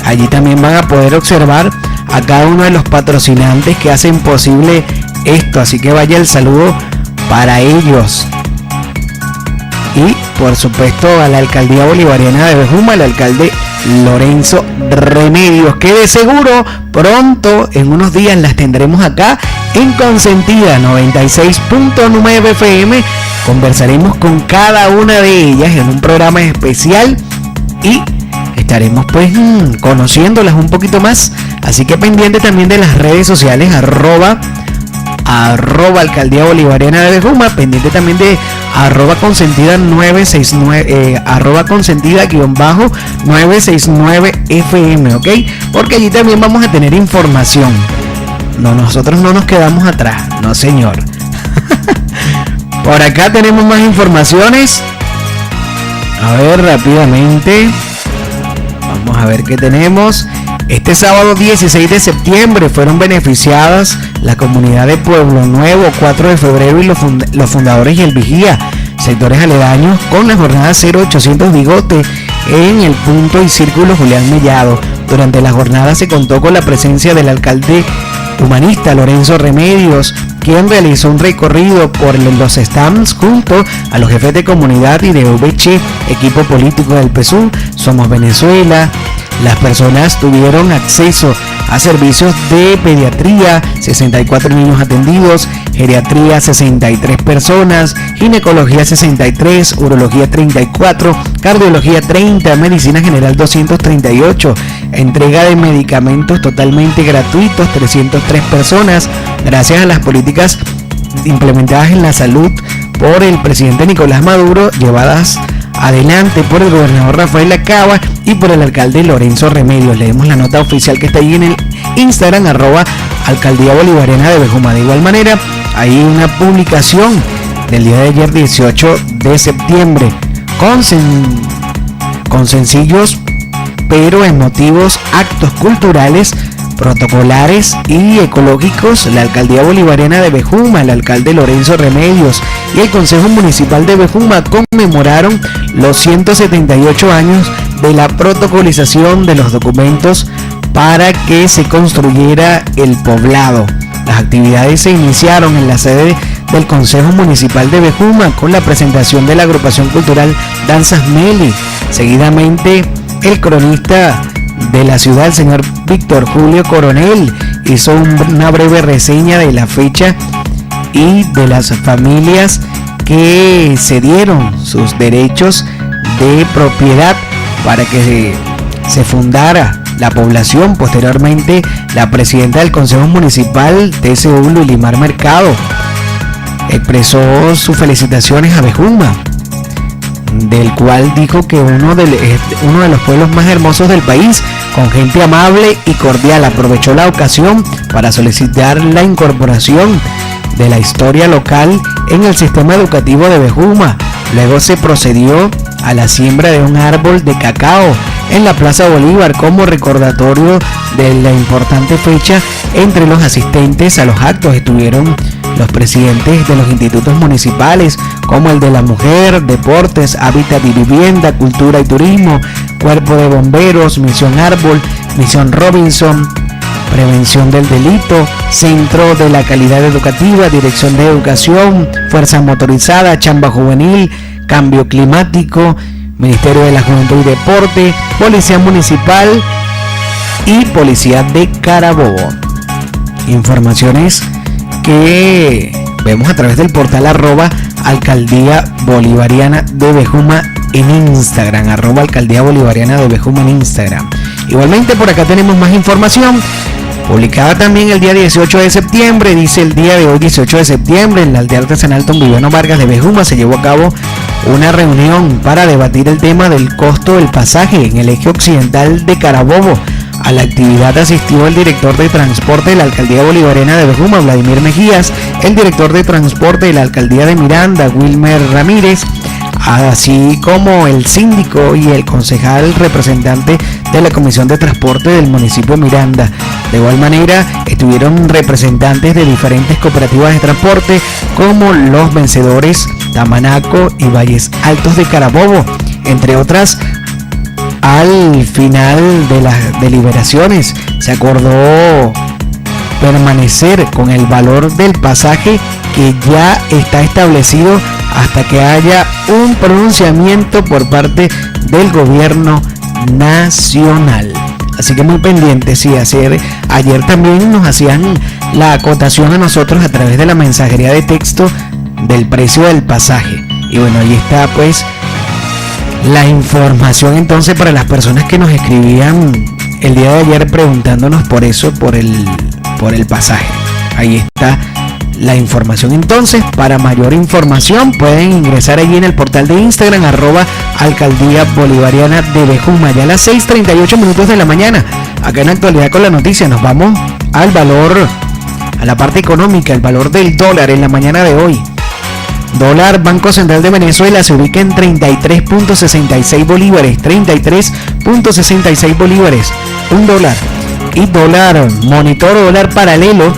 Allí también van a poder observar a cada uno de los patrocinantes que hacen posible esto. Así que vaya el saludo para ellos. Y por supuesto a la Alcaldía Bolivariana de Bejuma, el alcalde Lorenzo Remedios, que de seguro pronto, en unos días, las tendremos acá en Consentida 96.9 FM. Conversaremos con cada una de ellas en un programa especial y estaremos pues conociéndolas un poquito más. Así que pendiente también de las redes sociales, arroba Alcaldía Bolivariana de Bejuma, pendiente también de @consentida 969, @consentida_969 FM, ¿ok? Porque allí también vamos a tener información. No, nosotros no nos quedamos atrás, no señor. Por acá tenemos más informaciones. A ver, rápidamente. Vamos a ver qué tenemos. Este sábado 16 de septiembre fueron beneficiadas la comunidad de Pueblo Nuevo, 4 de febrero y los fundadores y el Vigía, sectores aledaños, con la jornada 0800 Bigote en el punto y círculo Julián Mellado. Durante la jornada se contó con la presencia del alcalde humanista Lorenzo Remedios, quien realizó un recorrido por los stands junto a los jefes de comunidad y de VC, equipo político del PSUV, Somos Venezuela. Las personas tuvieron acceso a servicios de pediatría, 64 niños atendidos, geriatría 63 personas, ginecología 63, urología 34, cardiología 30, medicina general 238, entrega de medicamentos totalmente gratuitos 303 personas, gracias a las políticas implementadas en la salud por el presidente Nicolás Maduro, llevadas adelante por el gobernador Rafael Acaba y por el alcalde Lorenzo Remedios. Leemos la nota oficial que está ahí en el Instagram, @Alcaldía Bolivariana de Bejuma. De igual manera, hay una publicación del día de ayer, 18 de septiembre, con sencillos pero emotivos actos culturales, protocolares y ecológicos. La Alcaldía Bolivariana de Bejuma, el alcalde Lorenzo Remedios y el Consejo Municipal de Bejuma conmemoraron los 178 años de la protocolización de los documentos para que se construyera el poblado. Las actividades se iniciaron en la sede del Consejo Municipal de Bejuma con la presentación de la agrupación cultural Danzas Meli. Seguidamente, el cronista de la ciudad, el señor Víctor Julio Coronel, hizo una breve reseña de la fecha y de las familias que cedieron sus derechos de propiedad para que se fundara la población. Posteriormente, la presidenta del Consejo Municipal, TSU, Lulimar Mercado, expresó sus felicitaciones a Bejuma, del cual dijo que uno de los pueblos más hermosos del país, con gente amable y cordial. Aprovechó la ocasión para solicitar la incorporación de la historia local en el sistema educativo de Bejuma. Luego se procedió a la siembra de un árbol de cacao en la Plaza Bolívar como recordatorio de la importante fecha. Entre los asistentes a los actos estuvieron los presidentes de los institutos municipales, como el de la Mujer, Deportes, Hábitat y Vivienda, Cultura y Turismo, Cuerpo de Bomberos, Misión Árbol, Misión Robinson, Prevención del Delito, Centro de la Calidad Educativa, Dirección de Educación, Fuerza Motorizada, Chamba Juvenil, Cambio Climático, Ministerio de la Juventud y Deporte, Policía Municipal y Policía de Carabobo. Informaciones que vemos a través del portal @Alcaldía Bolivariana de Bejuma en Instagram, @Alcaldía Bolivariana de Bejuma en Instagram. Igualmente por acá tenemos más información publicada también el día 18 de septiembre. Dice: el día de hoy, 18 de septiembre, en la aldea artesanal Don Viviano Vargas de Bejuma se llevó a cabo una reunión para debatir el tema del costo del pasaje en el eje occidental de Carabobo. A la actividad asistió el director de transporte de la Alcaldía Bolivariana de Bejuma, Vladimir Mejías, el director de transporte de la Alcaldía de Miranda, Wilmer Ramírez, así como el síndico y el concejal representante de la Comisión de Transporte del municipio de Miranda. De igual manera, estuvieron representantes de diferentes cooperativas de transporte, como Los Vencedores, Tamanaco y Valles Altos de Carabobo, entre otras. Al final de las deliberaciones se acordó permanecer con el valor del pasaje que ya está establecido hasta que haya un pronunciamiento por parte del gobierno nacional. Así que muy pendientes. Sí, ayer también nos hacían la acotación a nosotros a través de la mensajería de texto del precio del pasaje. Y bueno, ahí está pues la información entonces para las personas que nos escribían el día de ayer preguntándonos por eso, por el pasaje. Ahí está la información. Entonces, para mayor información pueden ingresar allí en el portal de Instagram @Alcaldía Bolivariana de Bejuma. Ya a las 6:38 minutos de la mañana, acá en Actualidad con la Noticia, nos vamos al valor, a la parte económica, el valor del dólar en la mañana de hoy. Dólar Banco Central de Venezuela se ubica en 33.66 bolívares, 33.66 bolívares, un dólar. Y dólar monitor o dólar paralelo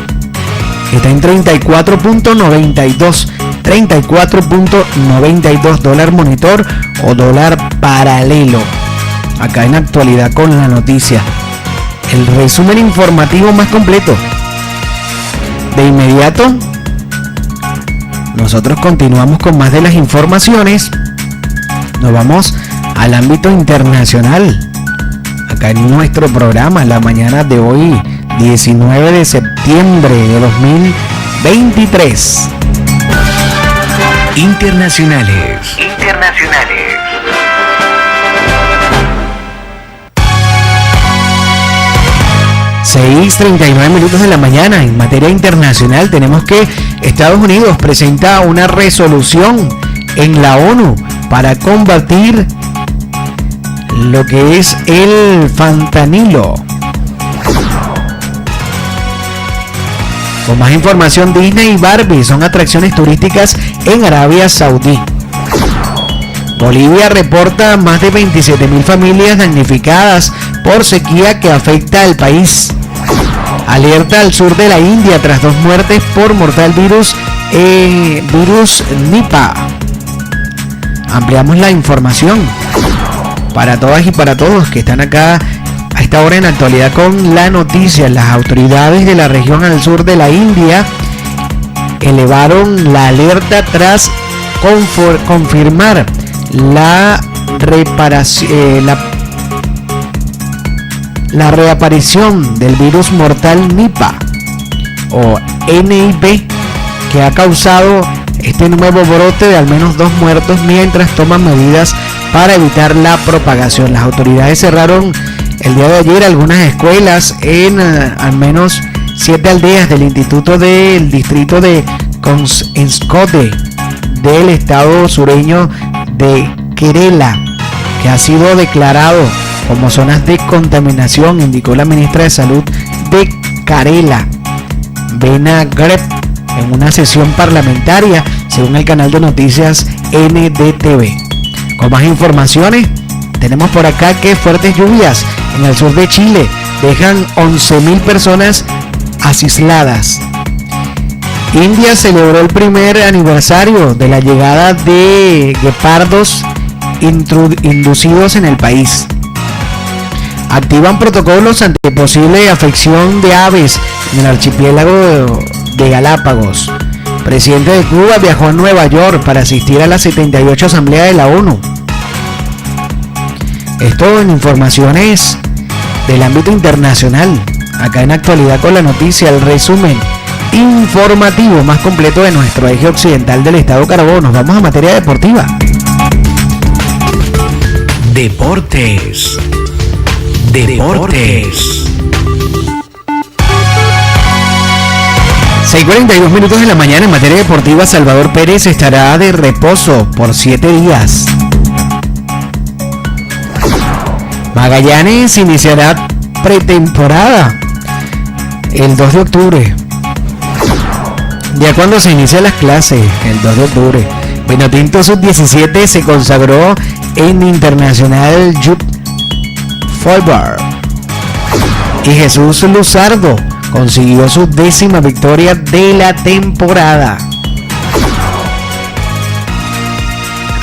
está en 34.92, 34.92 dólar monitor o dólar paralelo. Acá en Actualidad con la Noticia, el resumen informativo más completo. De inmediato nosotros continuamos con más de las informaciones. Nos vamos al ámbito internacional. Acá en nuestro programa, la mañana de hoy, 19 de septiembre de 2023. Internacionales. 6:39 minutos de la mañana. En materia internacional tenemos que Estados Unidos presenta una resolución en la ONU para combatir lo que es el fentanilo. Con más información, Disney y Barbie son atracciones turísticas en Arabia Saudí. Bolivia reporta más de 27.000 familias damnificadas por sequía que afecta al país. Alerta al sur de la India tras 2 muertes por mortal virus Nipah. Ampliamos la información para todas y para todos que están acá a esta hora en Actualidad con la Noticia. Las autoridades de la región al sur de la India elevaron la alerta tras confirmar la reaparición del virus mortal Nipah o NIP, que ha causado este nuevo brote de al menos 2 muertos mientras toman medidas para evitar la propagación. Las autoridades cerraron el día de ayer algunas escuelas en al menos 7 aldeas del instituto del distrito de Konskote del estado sureño de Kerala, que ha sido declarado como zonas de contaminación, indicó la ministra de Salud de Kerala, Bena Greb, en una sesión parlamentaria, según el canal de noticias NDTV. Con más informaciones, tenemos por acá que fuertes lluvias en el sur de Chile dejan 11.000 personas aisladas. India celebró el primer aniversario de la llegada de guepardos inducidos en el país. Activan protocolos ante posible afección de aves en el archipiélago de Galápagos. Presidente de Cuba viajó a Nueva York para asistir a la 78 Asamblea de la ONU. Esto en informaciones del ámbito internacional. Acá en Actualidad con la Noticia, el resumen informativo más completo de nuestro eje occidental del estado Carabobo. Nos vamos a materia deportiva. Deportes. 6:42 minutos de la mañana. En materia deportiva, Salvador Pérez estará de reposo por 7 días. Magallanes iniciará pretemporada el 2 de octubre. Ya cuando se inician las clases, el 2 de octubre. Vinotinto Sub-17 se consagró en Internacional Youth Football. Y Jesús Luzardo consiguió su 10ª victoria de la temporada.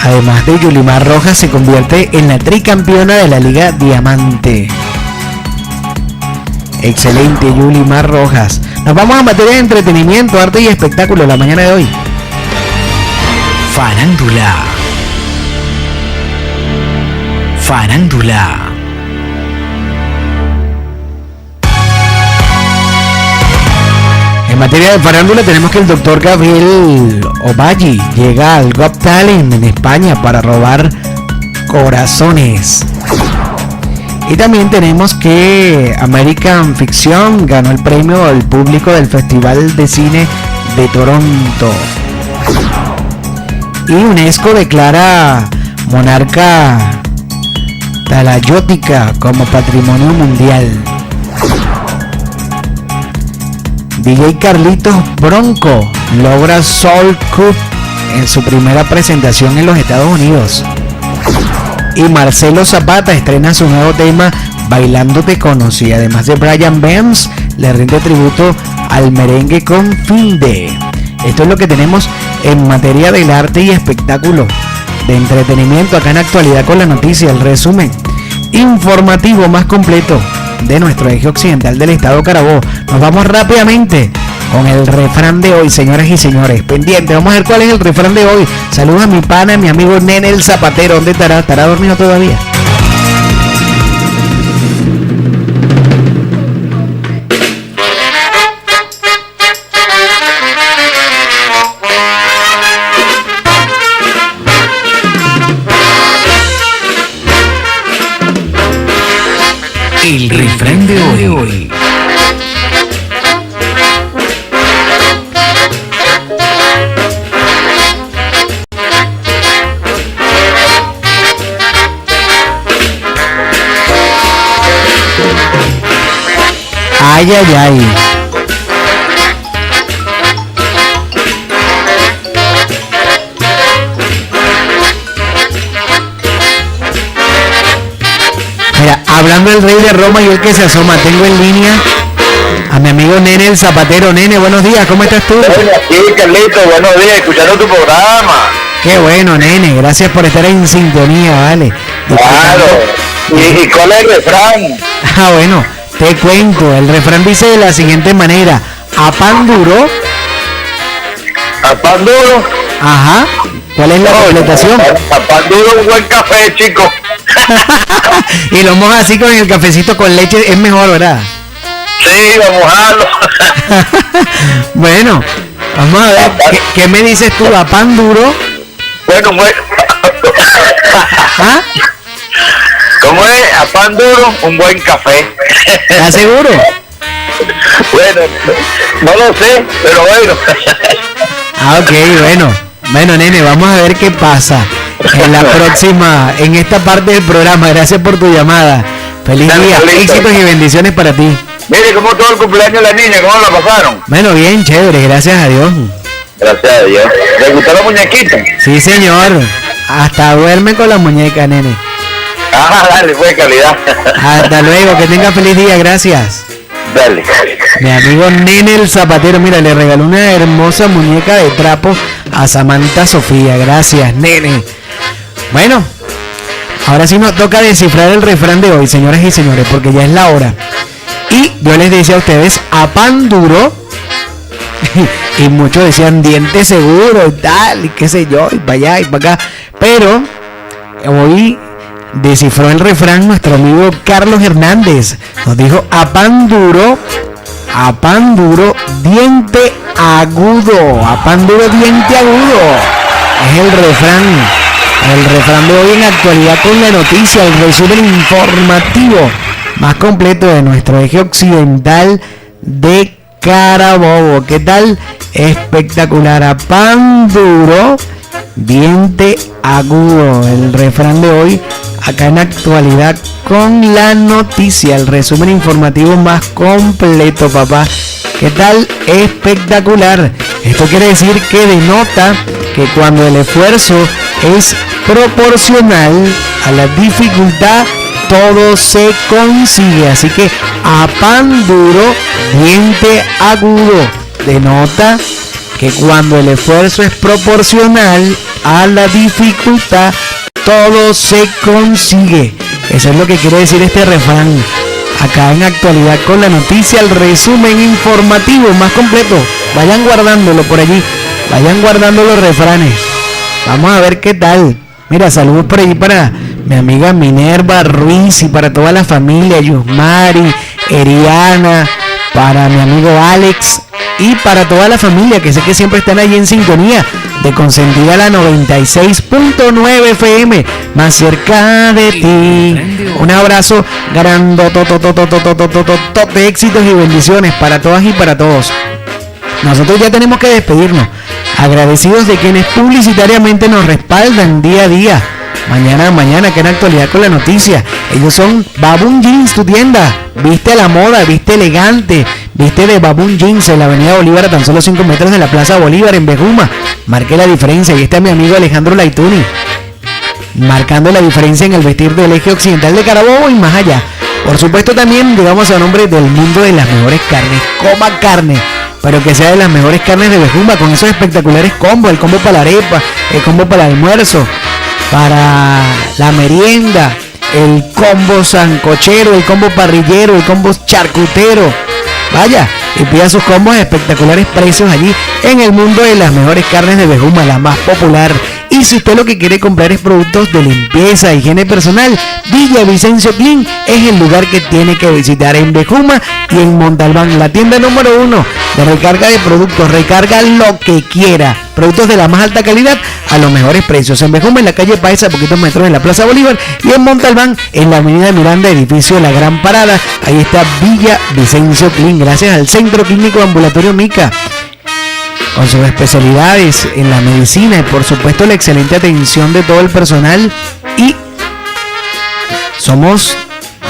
Además de Yulimar Rojas, se convierte en la tricampeona de la Liga Diamante. Excelente, Yulimar Rojas. Nos vamos a materia de entretenimiento, arte y espectáculo la mañana de hoy. Farándula. En materia de farándula tenemos que el doctor Gabriel Ovalle llega al Got Talent en España para robar corazones. Y también tenemos que American Fiction ganó el premio al público del Festival de Cine de Toronto. Y UNESCO declara monarca talayótica como patrimonio mundial. DJ Carlitos Bronco logra Soul Cup en su primera presentación en los Estados Unidos. Y Marcelo Zapata estrena su nuevo tema Bailando Te Conocí. Además de Brian Benz, le rinde tributo al merengue con Finde. Esto es lo que tenemos en materia del arte y espectáculo, de entretenimiento acá en Actualidad con la Noticia, el resumen informativo más completo de nuestro eje occidental del estado Carabobo. Nos vamos rápidamente con el refrán de hoy, señoras y señores. Pendiente, vamos a ver cuál es el refrán de hoy. Saludos a mi pana, mi amigo Nene el Zapatero. ¿Dónde estará? ¿Estará dormido todavía? El refrán de hoy. Ay, ay, ay. Mira, hablando del rey de Roma y el que se asoma, tengo en línea a mi amigo Nene el Zapatero. Nene, buenos días, ¿cómo estás tú? Aquí, Carlito, buenos días, escuchando tu programa. Qué bueno, Nene, gracias por estar en sintonía, ¿vale? Claro. ¿Y cuál es el refrán? Ah, bueno, te cuento, el refrán dice de la siguiente manera: a pan duro. ¿A pan duro? Ajá. ¿Cuál es la completación? A pan duro un buen café, chico. Y lo mojas así con el cafecito con leche, es mejor, ¿verdad? Sí, vamos a mojarlo. Bueno, vamos a ver, ¿qué me dices tú? ¿A pan duro? Bueno, ¿Ah? ¿Cómo es? A pan duro, un buen café. ¿Estás seguro? Bueno, no lo sé, pero bueno. Ah, ok, bueno, nene, vamos a ver qué pasa en la próxima, en esta parte del programa. Gracias por tu llamada. Feliz Dale, día, listo. éxitos y bendiciones para ti. Mire cómo todo el cumpleaños de la niña, cómo la pasaron. Bueno, bien, chévere, gracias a Dios. Gracias a Dios. ¿Le gustó la muñequita? Sí, señor. Hasta duerme con la muñeca, nene. Ah, dale, fue de calidad. Hasta luego, que tenga feliz día, gracias. Dale. Mi amigo Nene el Zapatero, mira, le regaló una hermosa muñeca de trapo a Samantha Sofía. Gracias, Nene. Bueno, ahora sí nos toca descifrar el refrán de hoy, señoras y señores, porque ya es la hora. Y yo les decía a ustedes, a pan duro, y muchos decían diente seguro y tal, y qué sé yo, y para allá y para acá. Pero hoy descifró el refrán nuestro amigo Carlos Hernández. Nos dijo, a pan duro, diente agudo. A pan duro, diente agudo. Es el refrán de hoy en actualidad con la noticia, el resumen informativo más completo de nuestro eje occidental de Carabobo. ¿Qué tal? Espectacular. A pan duro, diente agudo. El refrán de hoy acá en actualidad con la noticia, el resumen informativo más completo, papá. ¿Qué tal? Espectacular. Esto quiere decir que denota que cuando el esfuerzo es proporcional a la dificultad, todo se consigue. Así que a pan duro, diente agudo. Denota que cuando el esfuerzo es proporcional a la dificultad, todo se consigue. Eso es lo que quiere decir este refrán. Acá en actualidad con la noticia, el resumen informativo más completo. Vayan guardándolo por allí. Vayan guardando los refranes. Vamos a ver qué tal. Mira, saludos por allí para mi amiga Minerva Ruiz y para toda la familia, Yusmari, Eriana, para mi amigo Alex y para toda la familia que sé que siempre están allí en sintonía de Consentida la 96.9 FM, más cerca de ti. Un abrazo grandototototototototote, éxitos y bendiciones para todas y para todos. Nosotros ya tenemos que despedirnos, agradecidos de quienes publicitariamente nos respaldan día a día. Mañana, que en actualidad con la noticia. Ellos son Baboon Jeans, tu tienda. Viste la moda, viste elegante, viste de Baboon Jeans en la avenida Bolívar, a tan solo 5 metros de la Plaza Bolívar en Bejuma. Marque la diferencia. Y está mi amigo Alejandro Laituni, marcando la diferencia en el vestir del eje occidental de Carabobo y más allá. Por supuesto también, digamos, a nombre del mundo de las mejores carnes. Coma carne, pero que sea de las mejores carnes de Bejuma, con esos espectaculares combos, el combo para la arepa, el combo para el almuerzo, para la merienda, el combo sancochero, el combo parrillero, el combo charcutero. Vaya, y pida sus combos a espectaculares precios allí en el mundo de las mejores carnes de Bejuma, la más popular. Y si usted lo que quiere comprar es productos de limpieza, higiene personal, Villa Vicencio Clean es el lugar que tiene que visitar en Bejuma y en Montalbán, la tienda número 1 de recarga de productos. Recarga lo que quiera, productos de la más alta calidad a los mejores precios. En Bejuma, en la calle Paez, a poquitos metros de la Plaza Bolívar, y en Montalbán, en la avenida Miranda, edificio La Gran Parada. Ahí está Villa Vicencio Clean, gracias al Centro Clínico Ambulatorio Mica, con sus especialidades en la medicina y por supuesto la excelente atención de todo el personal. Y somos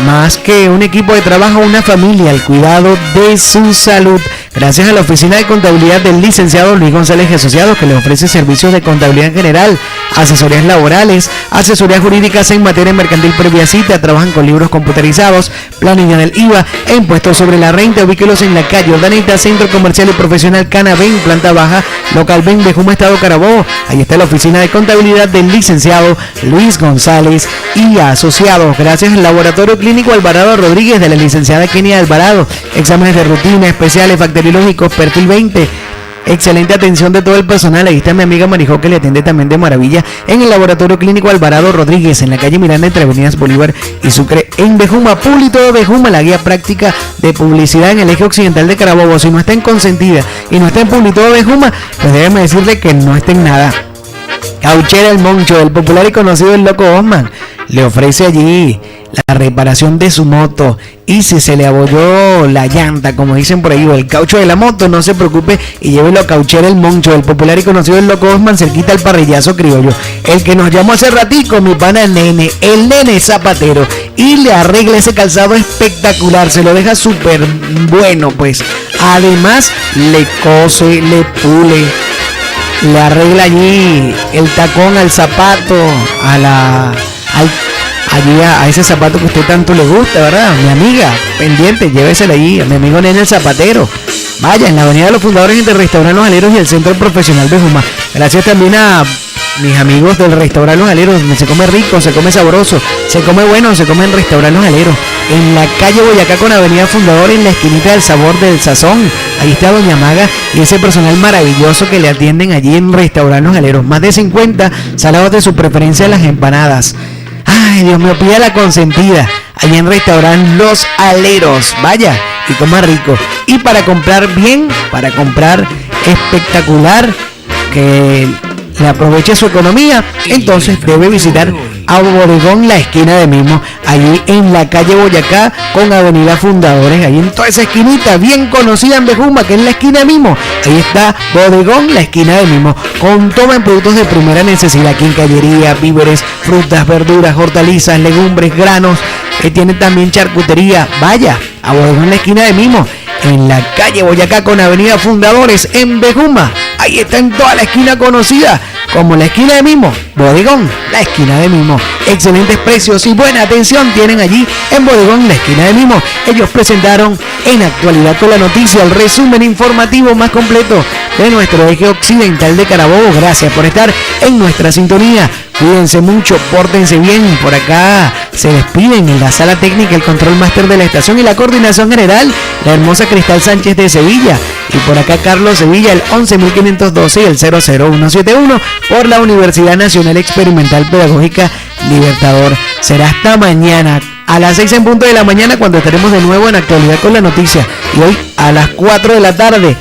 más que un equipo de trabajo, una familia al cuidado de su salud. Gracias a la Oficina de Contabilidad del licenciado Luis González y Asociados, que le ofrece servicios de contabilidad en general, asesorías laborales, asesorías jurídicas en materia mercantil previa cita. Trabajan con libros computarizados, planilla del IVA e impuestos sobre la renta. Ubíquelos en la calle Ordaneta, Centro Comercial y Profesional Canabén, planta baja, local Ben, Bejuma, Estado Carabobo. Ahí está la Oficina de Contabilidad del licenciado Luis González y Asociados. Gracias al Laboratorio Clínico Alvarado Rodríguez de la licenciada Kenia Alvarado. Exámenes de rutina, especiales, bacteriológicos, perfil 20. Excelente atención de todo el personal. Ahí está mi amiga Marijó, que le atiende también de maravilla en el Laboratorio Clínico Alvarado Rodríguez, en la calle Miranda, entre avenidas Bolívar y Sucre, en Bejuma. Publi Todo Bejuma, la guía práctica de publicidad en el eje occidental de Carabobo. Si no está en Consentida y no está en Publi Todo Bejuma, pues déjeme decirle que no está en nada. Cauchera El Moncho, el popular y conocido El Loco Osman, le ofrece allí la reparación de su moto. Y si se le abolló la llanta, como dicen por ahí, o el caucho de la moto, no se preocupe y llévelo a Cauchera El Moncho, el popular y conocido El Loco Osman, cerquita al parrillazo criollo. El que nos llamó hace ratico, mi pana el nene zapatero, y le arregla ese calzado espectacular, se lo deja súper bueno, pues. Además, le cose, le pule, le arregla allí el tacón al zapato, a ese zapato que a usted tanto le gusta, ¿verdad? Mi amiga, pendiente, llévesela allí, a mi amigo Nene el Zapatero. Vaya, en la Avenida de los Fundadores entre Restaurante Los Aleros y el Centro Profesional de Juma. Gracias también a mis amigos del Restaurante Los Aleros, donde se come rico, se come sabroso, se come bueno, se come en Restaurante Los Aleros. En la calle Boyacá con Avenida Fundador, en la esquinita del Sabor del Sazón. Ahí está Doña Maga y ese personal maravilloso que le atienden allí en Restaurante Los Aleros. Más de 50 salados de su preferencia, las empanadas. Ay, Dios mío, pida la consentida. Allí en Restaurante Los Aleros. Vaya y coma rico. Y para comprar bien, para comprar espectacular, que le aproveche su economía, entonces debe visitar a Bodegón La Esquina de Mimo, allí en la calle Boyacá con Avenida Fundadores, ahí en toda esa esquinita bien conocida en Bejuma, que es la esquina de Mimo. Ahí está Bodegón La Esquina de Mimo, con todo en productos de primera necesidad, quincallería, víveres, frutas, verduras, hortalizas, legumbres, granos. Tiene también charcutería. Vaya a Bodegón La Esquina de Mimo, en la calle Boyacá con Avenida Fundadores en Bejuma. Ahí está en toda la esquina conocida como la esquina de Mimo. Bodegón La Esquina de Mimo. Excelentes precios y buena atención tienen allí en Bodegón La Esquina de Mimo. Ellos presentaron En Actualidad con la Noticia, el resumen informativo más completo de nuestro eje occidental de Carabobo. Gracias por estar en nuestra sintonía. Cuídense mucho, pórtense bien. Por acá se despiden en la sala técnica, el control máster de la estación y la coordinación general, la hermosa Cristal Sánchez de Sevilla. Y por acá Carlos Sevilla, el 11.512 y el 00171 por la Universidad Nacional Experimental Pedagógica Libertador. Será hasta mañana a las 6 en punto de la mañana, cuando estaremos de nuevo en Actualidad con la Noticia. Y hoy a las 4 de la tarde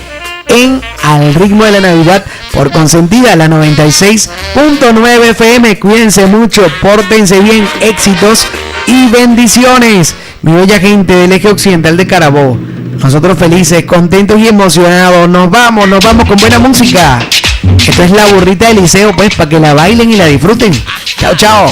en Al Ritmo de la Navidad por Consentida, la 96.9 FM. Cuídense mucho, pórtense bien, éxitos y bendiciones, mi bella gente del eje occidental de Carabobo. Nosotros felices, contentos y emocionados. Nos vamos con buena música. Esto es La Burrita del Liceo, pues, para que la bailen y la disfruten. Chao, chao.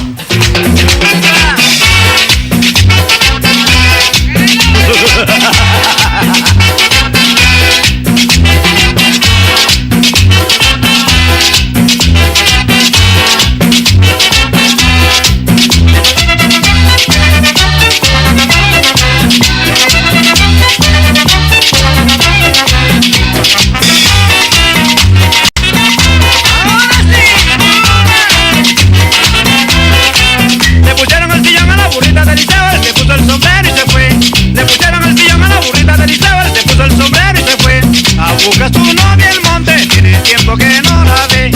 Busca tu novia el monte, tiene tiempo que no la ve.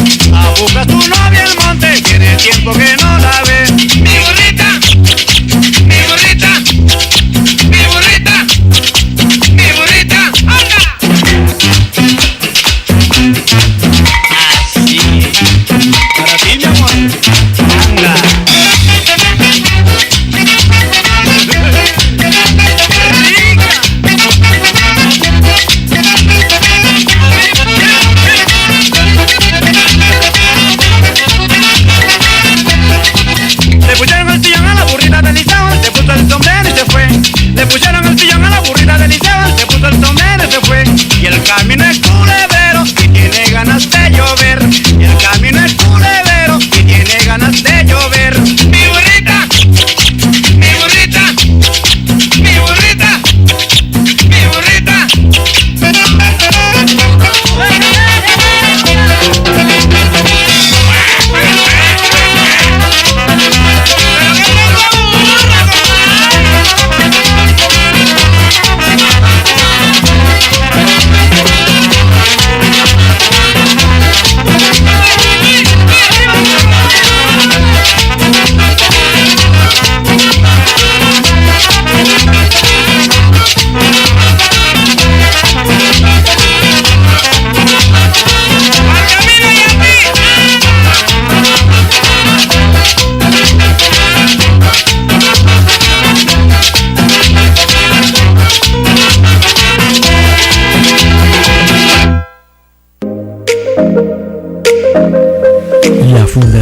Busca tu novia el monte, tiene tiempo que no la ve. Mi burrita, mi burrita, mi burrita, mi burrita, anda. Así, para ti mi amor, anda. Le pusieron el sillón a la burrita del liceo, se puso el sombrero y se fue. Y el camino es culebero y tiene ganas de llover. Y el camino es culebero y tiene ganas de llover. Mi burrita, mi burrita, mi burrita, mi burrita.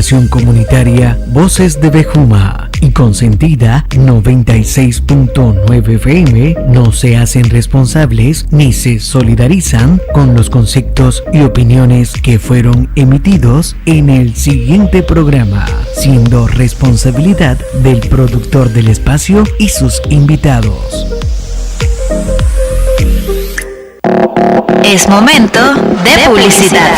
Corporación Comunitaria Voces de Bejuma y Consentida 96.9 FM no se hacen responsables ni se solidarizan con los conceptos y opiniones que fueron emitidos en el siguiente programa, siendo responsabilidad del productor del espacio y sus invitados. Es momento de publicidad.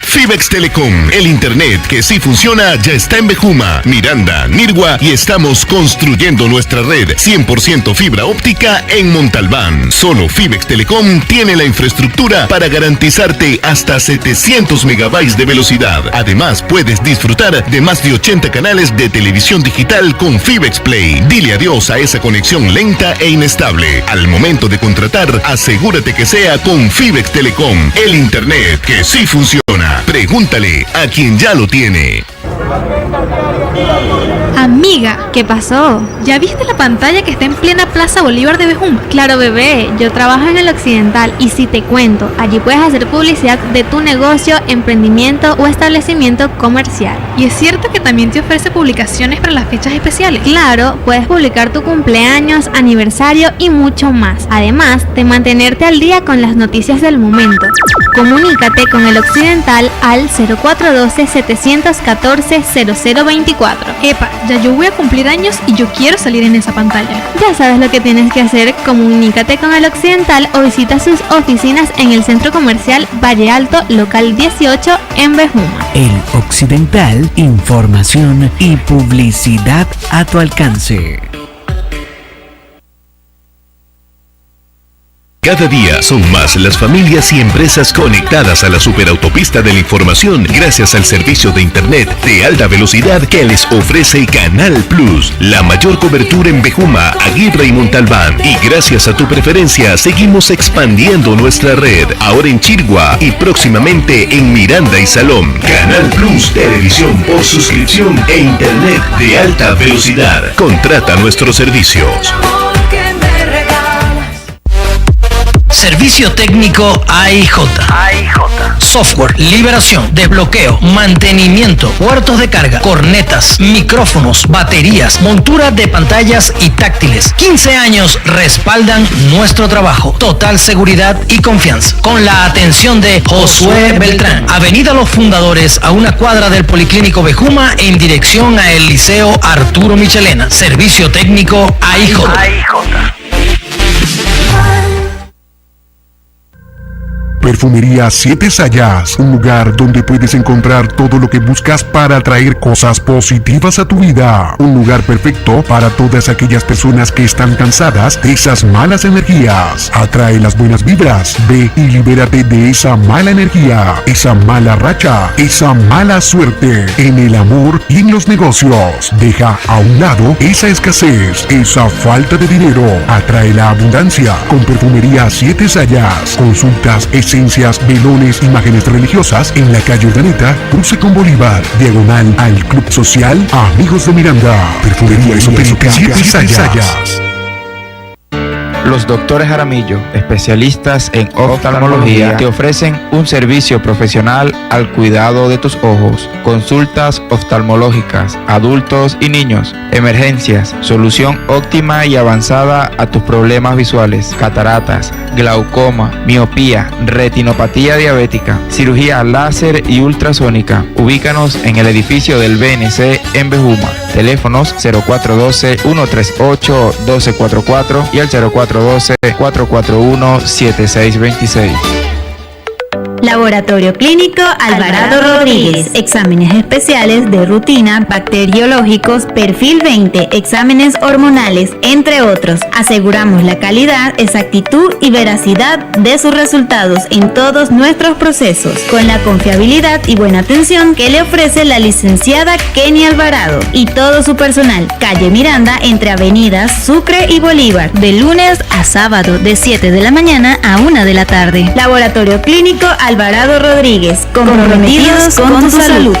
Fibex Telecom, el internet que sí funciona, ya está en Bejuma, Miranda, Nirgua y estamos construyendo nuestra red 100% fibra óptica en Montalbán. Solo Fibex Telecom tiene la infraestructura para garantizarte hasta 700 megabytes de velocidad. Además, puedes disfrutar de más de 80 canales de televisión digital con Fibex Play. Dile adiós a esa conexión lenta e inestable. Al momento de contratar, asegúrate que sea con Fibex Telecom, el internet que sí funciona. Pregúntale a quien ya lo tiene. Amiga, ¿qué pasó? ¿Ya viste la pantalla que está en plena Plaza Bolívar de Bejuma? Claro, bebé, yo trabajo en el Occidental y si te cuento, allí puedes hacer publicidad de tu negocio, emprendimiento o establecimiento comercial. ¿Y es cierto que también te ofrece publicaciones para las fechas especiales? Claro, puedes publicar tu cumpleaños, aniversario y mucho más. Además, de mantenerte al día con las noticias del momento. Comunícate con el Occidental al 0412-714-0024. Epa, ya yo voy a cumplir años y yo quiero salir en esa pantalla. Ya sabes lo que tienes que hacer, comunícate con el Occidental o visita sus oficinas en el Centro Comercial Valle Alto, local 18 en Bejuma. El Occidental, información y publicidad a tu alcance. Cada día son más las familias y empresas conectadas a la superautopista de la información gracias al servicio de internet de alta velocidad que les ofrece Canal Plus, la mayor cobertura en Bejuma, Aguirre y Montalbán. Y gracias a tu preferencia seguimos expandiendo nuestra red, ahora en Chirgua y próximamente en Miranda y Salón. Canal Plus Televisión por suscripción e internet de alta velocidad. Contrata nuestros servicios. Servicio técnico AIJ. Software, liberación, desbloqueo, mantenimiento, puertos de carga, cornetas, micrófonos, baterías, montura de pantallas y táctiles. 15 años respaldan nuestro trabajo. Total seguridad y confianza. Con la atención de Josué Beltrán. Avenida Los Fundadores, a una cuadra del Policlínico Bejuma, en dirección a el Liceo Arturo Michelena. Servicio técnico AIJ. Perfumería Siete Sayas, un lugar donde puedes encontrar todo lo que buscas para atraer cosas positivas a tu vida. Un lugar perfecto para todas aquellas personas que están cansadas de esas malas energías. Atrae las buenas vibras, ve y libérate de esa mala energía, esa mala racha, esa mala suerte en el amor y en los negocios. Deja a un lado esa escasez, esa falta de dinero. Atrae la abundancia con Perfumería Siete Sayas. Consultas esencias, velones, imágenes religiosas en la calle Urdaneta, cruce con Bolívar, diagonal al Club Social Amigos de Miranda. Perfumería Esotérica Siete Sayas. Los doctores Jaramillo, especialistas en oftalmología, te ofrecen un servicio profesional al cuidado de tus ojos. Consultas oftalmológicas, adultos y niños, emergencias, solución óptima y avanzada a tus problemas visuales, cataratas, glaucoma, miopía, retinopatía diabética, cirugía láser y ultrasónica. Ubícanos en el edificio del BNC en Bejuma. Teléfonos 0412-138-1244 y el 0412-441-7626. Laboratorio Clínico Alvarado Rodríguez. Exámenes especiales de rutina, bacteriológicos, perfil 20, exámenes hormonales, entre otros. Aseguramos la calidad, exactitud y veracidad de sus resultados en todos nuestros procesos, con la confiabilidad y buena atención que le ofrece la licenciada Kenny Alvarado y todo su personal. Calle Miranda, entre avenidas Sucre y Bolívar, de lunes a sábado, de 7 de la mañana a 1 de la tarde. Laboratorio Clínico Alvarado Rodríguez, comprometidos con tu salud.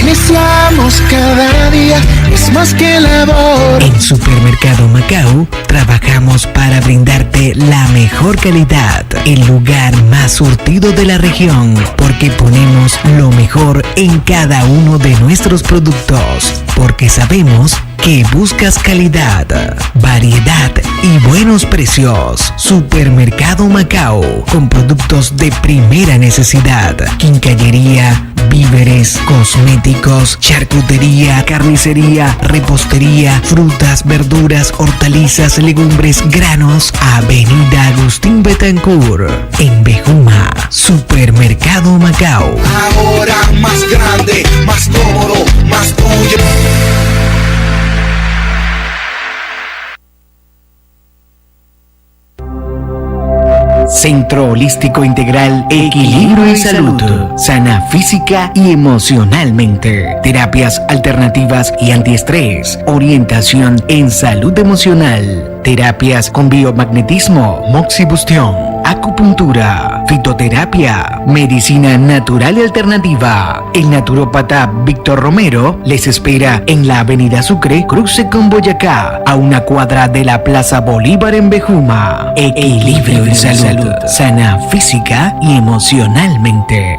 En iniciamos cada día, es más que labor. En Supermercado Macao trabajamos para brindarte la mejor calidad, el lugar más surtido de la región, porque ponemos lo mejor en cada uno de nuestros productos, porque sabemos que buscas calidad, variedad y buenos precios. Supermercado Macao, con productos de primera necesidad, quincallería, víveres, cosméticos, charcutería, carnicería, repostería, frutas, verduras, hortalizas, legumbres, granos. Avenida Agustín Betancourt, en Bejuma. Supermercado Macao. Ahora más grande, más cómodo, más tuyo. Centro Holístico Integral, Equilibrio y Salud. Sana física y emocionalmente. Terapias alternativas y antiestrés. Orientación en salud emocional. Terapias con biomagnetismo, moxibustión, acupuntura, fitoterapia, medicina natural y alternativa. El naturópata Víctor Romero les espera en la Avenida Sucre, cruce con Boyacá, a una cuadra de la Plaza Bolívar en Bejuma. Equilibrio y salud, sana física y emocionalmente.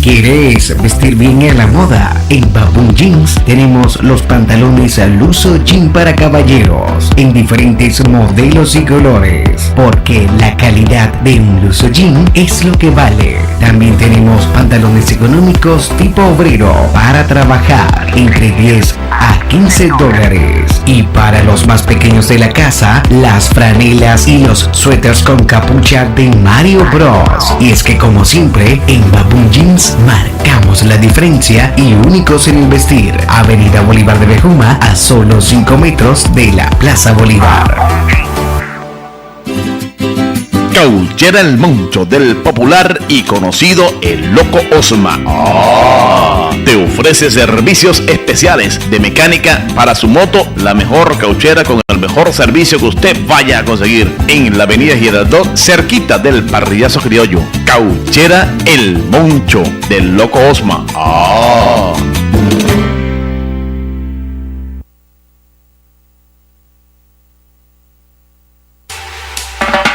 ¿Quieres vestir bien a la moda? En Baboon Jeans tenemos los pantalones al uso jean para caballeros en diferentes modelos y colores, porque la calidad de un luso jean es lo que vale. También tenemos pantalones económicos tipo obrero para trabajar entre 10 a 15 dólares. Y para los más pequeños de la casa, las franelas y los suéteres con capucha de Mario Bros. Y es que como siempre, en Baboon Jeans marcamos la diferencia y únicos en el vestir. Avenida Bolívar de Bejuma, a solo 5 metros de la Plaza Bolívar. Cauchera El Moncho, del popular y conocido El Loco Osma. Te ofrece servicios especiales de mecánica para su moto, la mejor cauchera con el mejor servicio que usted vaya a conseguir en la avenida Girardot, cerquita del Parrillazo Criollo. Cauchera El Moncho, del Loco Osma.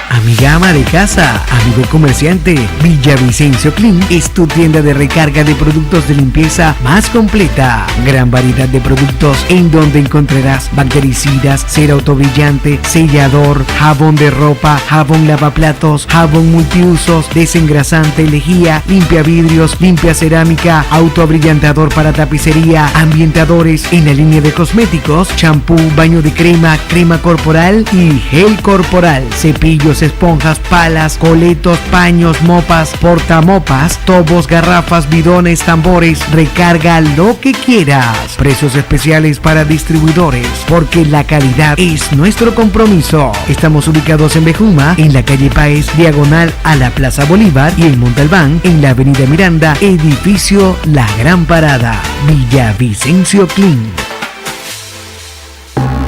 Amiga ama de casa, amigo comerciante, Villavicencio Clean es tu tienda de recarga de productos de limpieza más completa. Gran variedad de productos en donde encontrarás bactericidas, cera autobrillante, sellador, jabón de ropa, jabón lavaplatos, jabón multiusos, desengrasante, lejía, limpia vidrios, limpia cerámica, autoabrillantador para tapicería, ambientadores en la línea de cosméticos, champú, baño de crema, crema corporal y gel corporal, cepillos, esponjas, palas, coletos, paños, mopas, portamopas, tobos, garrafas, bidones, tambores. Recarga lo que quieras. Precios especiales para distribuidores, porque la calidad es nuestro compromiso. Estamos ubicados en Bejuma, en la calle Páez, diagonal a la Plaza Bolívar, y en Montalbán, en la avenida Miranda, edificio La Gran Parada. Villavicencio Clean.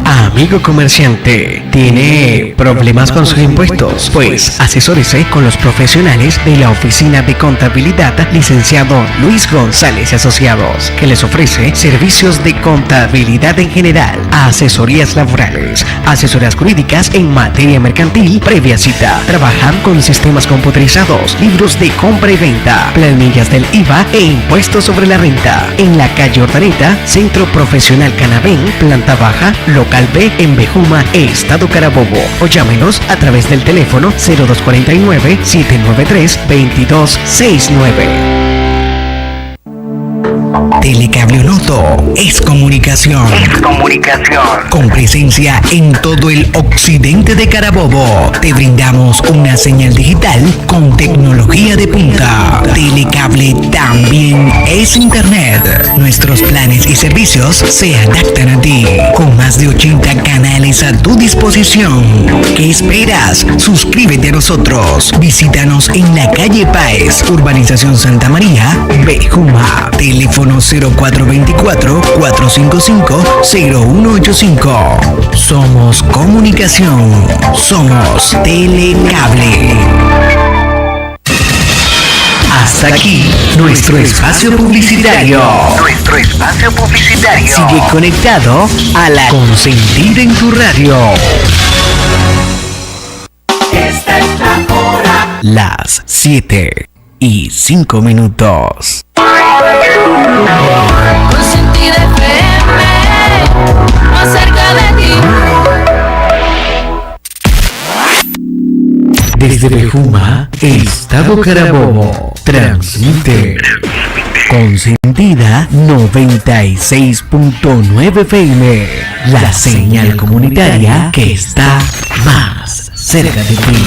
Amigo comerciante, ¿tiene problemas con sus impuestos? Pues asesórese con los profesionales de la Oficina de Contabilidad, licenciado Luis González y Asociados, que les ofrece servicios de contabilidad en general, asesorías laborales, asesorías jurídicas en materia mercantil, previa cita. Trabajan con sistemas computarizados, libros de compra y venta, planillas del IVA e impuestos sobre la renta. En la calle Ordaneta, Centro Profesional Canabén, planta baja, local B, en Bejuma, Estado Carabobo. O llámenos a través del teléfono 0249-793-2269. Telecable Onoto es comunicación. Con presencia en todo el occidente de Carabobo. Te brindamos una señal digital con tecnología de punta. Telecable también es internet. Nuestros planes y servicios se adaptan a ti, con más de 80 canales a tu disposición. ¿Qué esperas? Suscríbete a nosotros. Visítanos en la calle Páez, Urbanización Santa María, Bejuma. Teléfono 0424-455-0185. Somos comunicación. Somos Telecable. Hasta aquí nuestro espacio publicitario. Sigue conectado a la Consentida en tu radio. Esta es la hora. Las 7:05. Consentida FM, más cerca de ti. Desde Bejuma, Estado Carabobo, transmite Consentida 96.9 FM, la señal comunitaria que está más cerca de ti.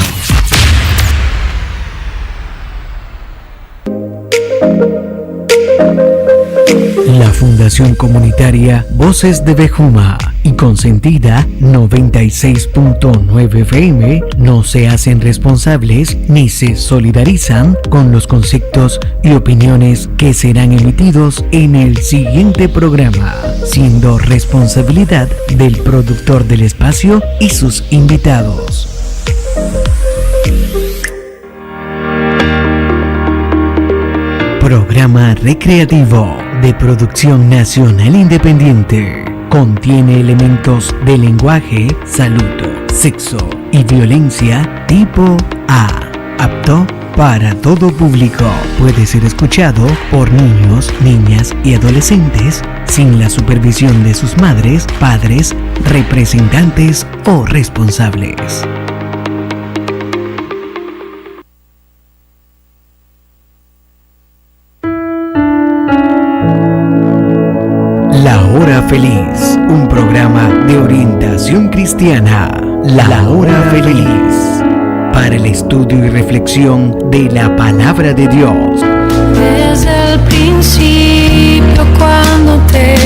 La Fundación Comunitaria Voces de Bejuma y Consentida 96.9 FM no se hacen responsables ni se solidarizan con los conceptos y opiniones que serán emitidos en el siguiente programa, siendo responsabilidad del productor del espacio y sus invitados. Programa recreativo de producción nacional independiente. Contiene elementos de lenguaje, salud, sexo y violencia tipo A. Apto para todo público. Puede ser escuchado por niños, niñas y adolescentes sin la supervisión de sus madres, padres, representantes o responsables. La Hora Feliz, un programa de orientación cristiana. La Hora Feliz, para el estudio y reflexión de la palabra de Dios. Desde el principio cuando te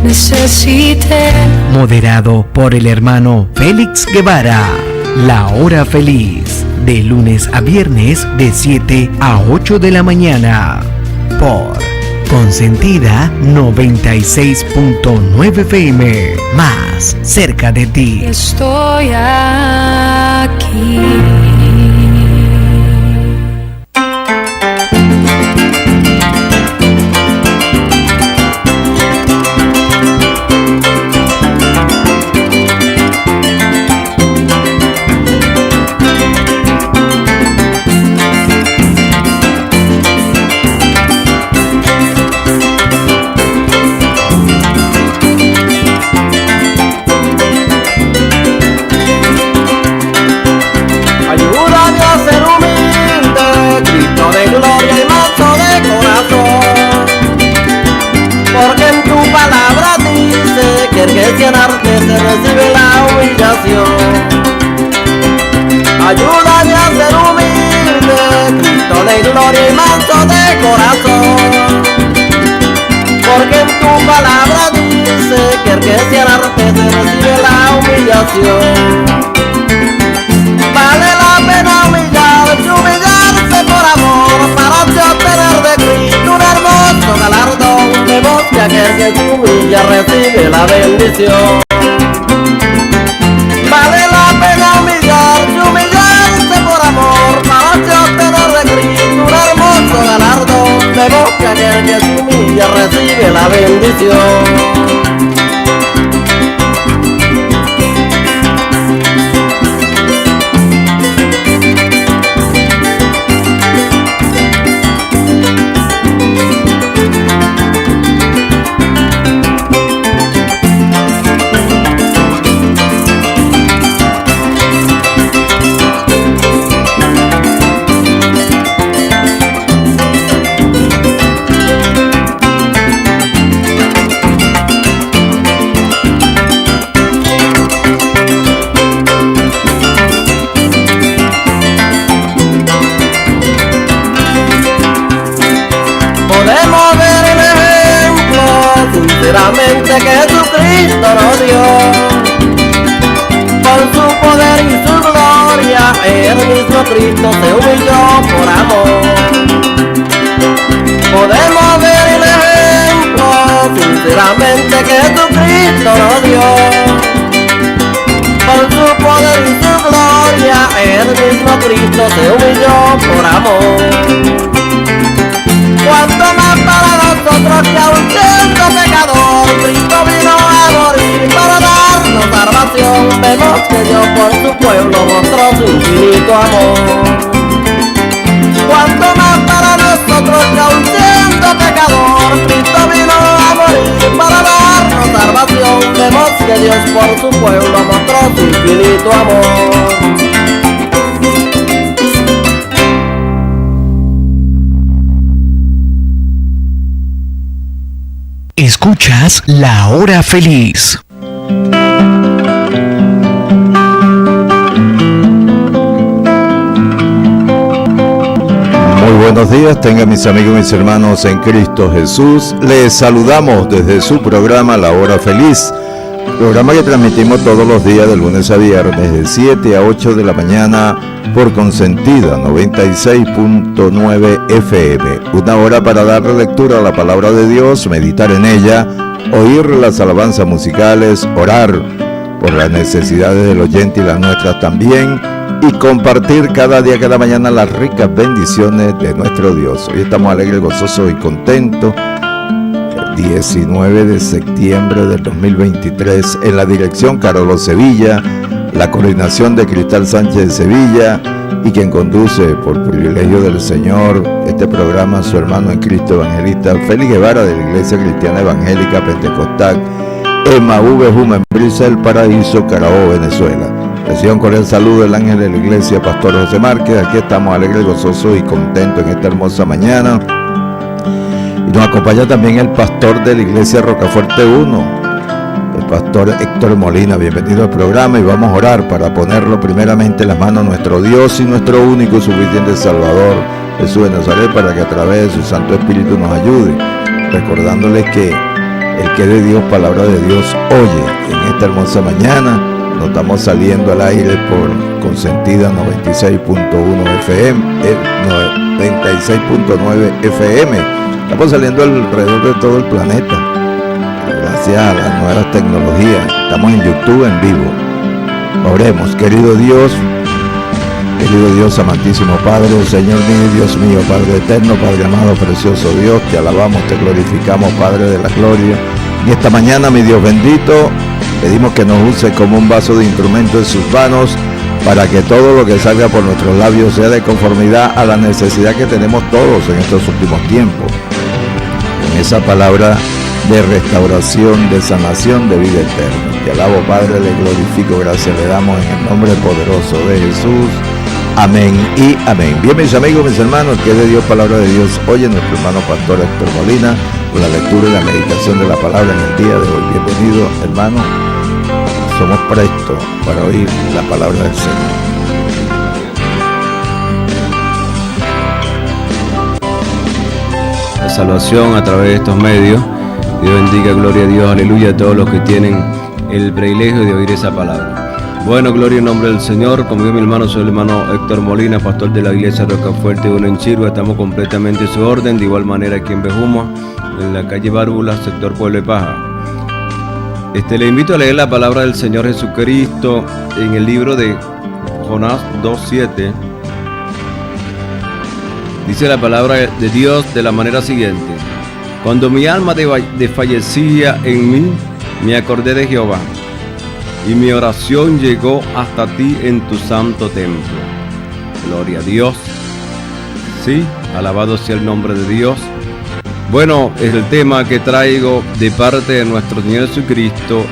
necesité. Moderado por el hermano Félix Guevara. La Hora Feliz, de lunes a viernes de 7 a 8 de la mañana. Por Consentida 96.9 FM, más cerca de ti. Estoy aquí. Sanarte se recibe la humillación. Ayúdame a ser humilde, Cristo de gloria y manso de corazón. Porque en tu palabra dice que el que se anarte se recibe la humillación. Vale la pena humillarse por amor, para obtener de Cristo un hermoso galardón. De voz que aquel que se humilla recibe la bendición. Vale la pena humillarse por amor, para obtener de Cristo un hermoso galardón. De voz que aquel que se humilla recibe la bendición. Sinceramente que Jesucristo nos dio, con su poder y su gloria, el mismo Cristo se humilló por amor. Podemos ver el ejemplo, sinceramente que Jesucristo nos dio, con su poder y su gloria, el mismo Cristo se humilló por amor. Cuanto más para nosotros que aún siendo pecador, Cristo vino a morir para darnos salvación. Vemos que Dios por su pueblo mostró su infinito amor. Cuanto más para nosotros que aún siendo pecador, Cristo vino a morir para darnos salvación. Vemos que Dios por su pueblo mostró su infinito amor. Escuchas La Hora Feliz. Muy buenos días, tengan mis amigos y mis hermanos en Cristo Jesús. Les saludamos desde su programa La Hora Feliz, programa que transmitimos todos los días de lunes a viernes de 7 a 8 de la mañana por Consentida 96.9 FM. Una hora para darle lectura a la palabra de Dios, meditar en ella, oír las alabanzas musicales, orar por las necesidades del oyente y las nuestras también, y compartir cada día, cada mañana, las ricas bendiciones de nuestro Dios. Hoy estamos alegres, gozosos y contentos. 19 de septiembre del 2023, en la dirección Carlos Sevilla, la coordinación de Cristal Sánchez de Sevilla, y quien conduce por privilegio del Señor este programa, su hermano en Cristo evangelista Félix Guevara, de la Iglesia Cristiana Evangélica Pentecostal Emaú Bejuma, en Brisa del Paraíso, Carabobo, Venezuela. Reciban cordial saludo el ángel de la iglesia, Pastor José Márquez. Aquí estamos alegres, gozosos y contentos en esta hermosa mañana. Y nos acompaña también el pastor de la iglesia Rocafuerte 1, el pastor Héctor Molina. Bienvenido al programa, y vamos a orar para ponerlo primeramente en las manos de nuestro Dios y nuestro único y suficiente Salvador, Jesús de Nazaret, para que a través de su Santo Espíritu nos ayude, recordándoles que el que de Dios, palabra de Dios, oye. En esta hermosa mañana nos estamos saliendo al aire por Consentida 96.1 FM, 96.9 FM. Estamos saliendo alrededor de todo el planeta, gracias a las nuevas tecnologías. Estamos en YouTube en vivo. Oremos. Querido Dios, amantísimo Padre, Señor mío, Dios mío, Padre eterno, Padre amado, precioso Dios, te alabamos, te glorificamos, Padre de la gloria. Y esta mañana, mi Dios bendito, pedimos que nos use como un vaso de instrumento en sus manos, para que todo lo que salga por nuestros labios sea de conformidad a la necesidad que tenemos todos en estos últimos tiempos. En esa palabra de restauración, de sanación, de vida eterna. Te alabo, Padre, le glorifico, gracias le damos en el nombre poderoso de Jesús. Amén y amén. Bien, mis amigos, mis hermanos, que de Dios, palabra de Dios, oye nuestro hermano pastor Héctor Molina, con la lectura y la meditación de la palabra en el día de hoy. Bienvenido, hermano. Somos prestos para oír la palabra del Señor. La salvación a través de estos medios. Dios bendiga, gloria a Dios, aleluya, a todos los que tienen el privilegio de oír esa palabra. Bueno, gloria en nombre del Señor. Como yo, mi hermano, soy el hermano Héctor Molina, pastor de la iglesia Rocafuerte 1 en Chirua. Estamos completamente en su orden, de igual manera aquí en Bejuma, en la calle Bárbula, sector Pueblo de Paja. Le invito a leer la palabra del Señor Jesucristo en el libro de Jonás 2:7. Dice la palabra de Dios de la manera siguiente: cuando mi alma desfallecía en mí, me acordé de Jehová, y mi oración llegó hasta ti en tu santo templo. Gloria a Dios. Sí, alabado sea el nombre de Dios. Bueno, es el tema que traigo de parte de nuestro Señor Jesucristo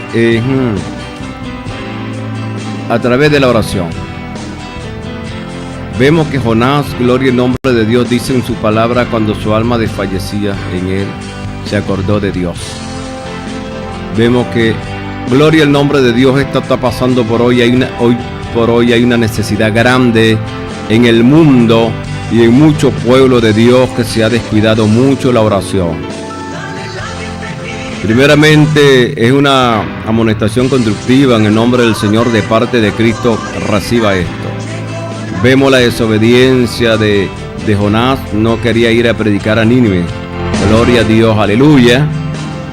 a través de la oración. Vemos que Jonás, gloria en nombre de Dios, dice en su palabra, cuando su alma desfallecía en él, se acordó de Dios. Vemos que, gloria al nombre de Dios, esto está pasando por hoy. Hoy por hoy hay una necesidad grande en el mundo y en muchos pueblos de Dios que se ha descuidado mucho la oración. Primeramente, es una amonestación constructiva en el nombre del Señor de parte de Cristo. Reciba esto. Vemos la desobediencia de Jonás. No quería ir a predicar a Nínive. Gloria a Dios, aleluya.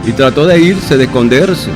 Y trató de irse, de esconderse.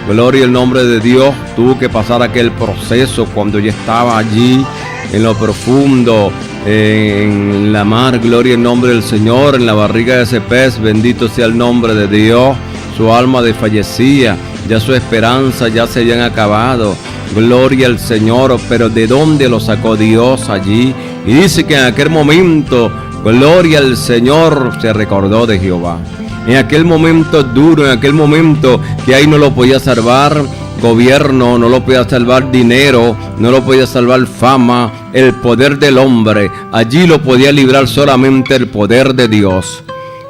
gloria al nombre de Dios, tuvo que pasar aquel proceso cuando ya estaba allí en lo profundo, en la mar, gloria al nombre del Señor, en la barriga de ese pez, bendito sea el nombre de Dios. Su alma desfallecía, ya su esperanza ya se habían acabado, gloria al Señor, pero ¿de dónde lo sacó Dios allí? Y dice que en aquel momento, gloria al Señor, se recordó de Jehová. En aquel momento duro, en aquel momento que ahí no lo podía salvar gobierno, no lo podía salvar dinero, no lo podía salvar fama, el poder del hombre, allí lo podía librar solamente el poder de Dios.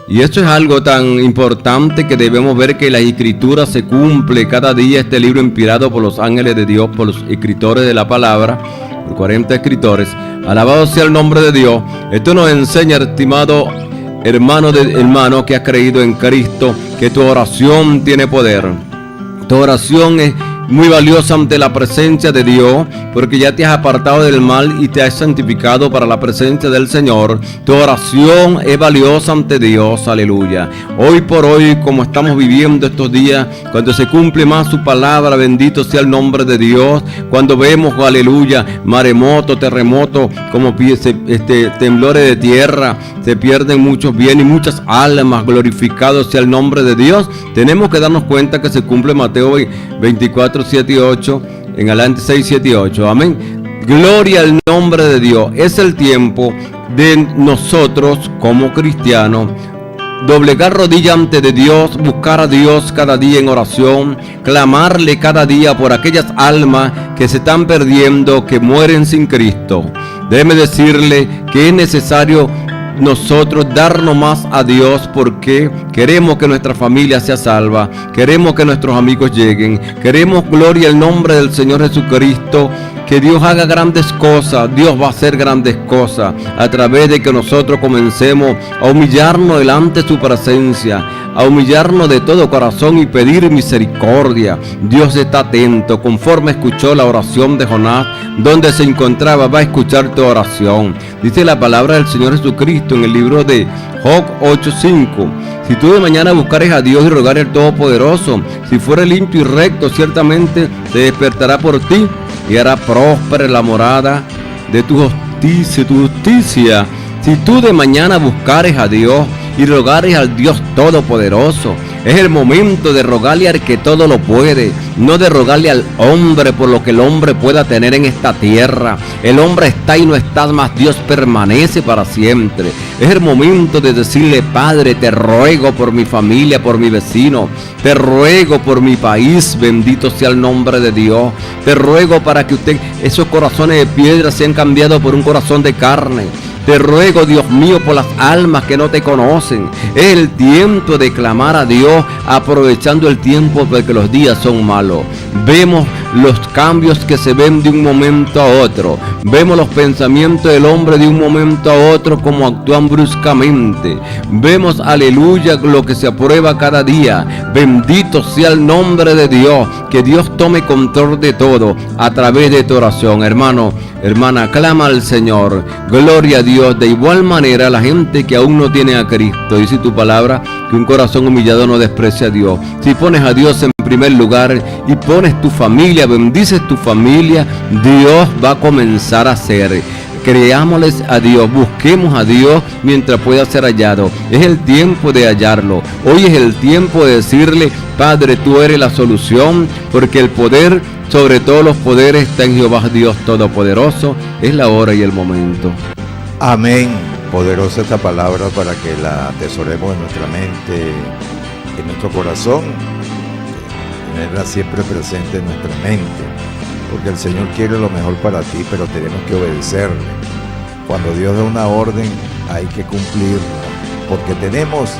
Y esto es algo tan importante que debemos ver que la escritura se cumple cada día. Este libro inspirado por los ángeles de Dios, por los escritores de la palabra, por 40 escritores. Alabado sea el nombre de Dios. Esto nos enseña, estimado hermano que has creído en Cristo, que tu oración tiene poder. Tu oración es muy valiosa ante la presencia de Dios, porque ya te has apartado del mal y te has santificado para la presencia del Señor. Tu oración es valiosa ante Dios, aleluya. Hoy por hoy, como estamos viviendo estos días, cuando se cumple más su palabra, bendito sea el nombre de Dios, cuando vemos, aleluya, maremoto, terremoto, como temblores de tierra, se pierden muchos bienes y muchas almas, glorificado sea el nombre de Dios, tenemos que darnos cuenta que se cumple Mateo 24, 7 y 8, en adelante 6, 7 y 8, amén. Gloria al nombre de Dios. Es el tiempo de nosotros como cristianos doblegar rodilla ante de Dios, buscar a Dios cada día en oración, clamarle cada día por aquellas almas que se están perdiendo, que mueren sin Cristo. Déjeme decirle que es necesario nosotros darnos más a Dios, porque queremos que nuestra familia sea salva, queremos que nuestros amigos lleguen, queremos, gloria al nombre del Señor Jesucristo, que Dios haga grandes cosas. Dios va a hacer grandes cosas a través de que nosotros comencemos a humillarnos delante de su presencia, a humillarnos de todo corazón y pedir misericordia. Dios está atento, conforme escuchó la oración de Jonás, donde se encontraba, va a escuchar tu oración. Dice la palabra del Señor Jesucristo en el libro de Job 8:5. Si tú de mañana buscares a Dios y rogares al Todopoderoso, si fuere limpio y recto, ciertamente se despertará por ti y hará próspera la morada de tu justicia. Si tú de mañana buscares a Dios y rogares al Dios Todopoderoso, es el momento de rogarle al que todo lo puede, no de rogarle al hombre por lo que el hombre pueda tener en esta tierra. El hombre está y no está, más Dios permanece para siempre. Es el momento de decirle: Padre, te ruego por mi familia, por mi vecino, te ruego por mi país, bendito sea el nombre de Dios. Te ruego para que esos corazones de piedra sean cambiados por un corazón de carne. Te ruego, Dios mío, por las almas que no te conocen. Es el tiempo de clamar a Dios, aprovechando el tiempo porque los días son malos. Vemos los cambios que se ven de un momento a otro. Vemos los pensamientos del hombre de un momento a otro, como actúan bruscamente. Vemos, aleluya, lo que se aprueba cada día. Bendito sea el nombre de Dios. Que Dios tome control de todo a través de tu oración, hermano. Hermana, clama al Señor, gloria a Dios. De igual manera, la gente que aún no tiene a Cristo, dice tu palabra, que un corazón humillado no desprecia a Dios. Si pones a Dios en primer lugar y pones tu familia, bendices tu familia, Dios va a comenzar a hacer. Creámosles a Dios, busquemos a Dios mientras pueda ser hallado. Es el tiempo de hallarlo. Hoy es el tiempo de decirle: Padre, tú eres la solución, porque el poder sobre todos los poderes está en Jehová Dios Todopoderoso. Es la hora y el momento. Amén. Poderosa esta palabra para que la atesoremos en nuestra mente, en nuestro corazón, tenerla siempre presente en nuestra mente, porque el Señor quiere lo mejor para ti, pero tenemos que obedecerle. Cuando Dios da una orden, hay que cumplirla, porque tenemos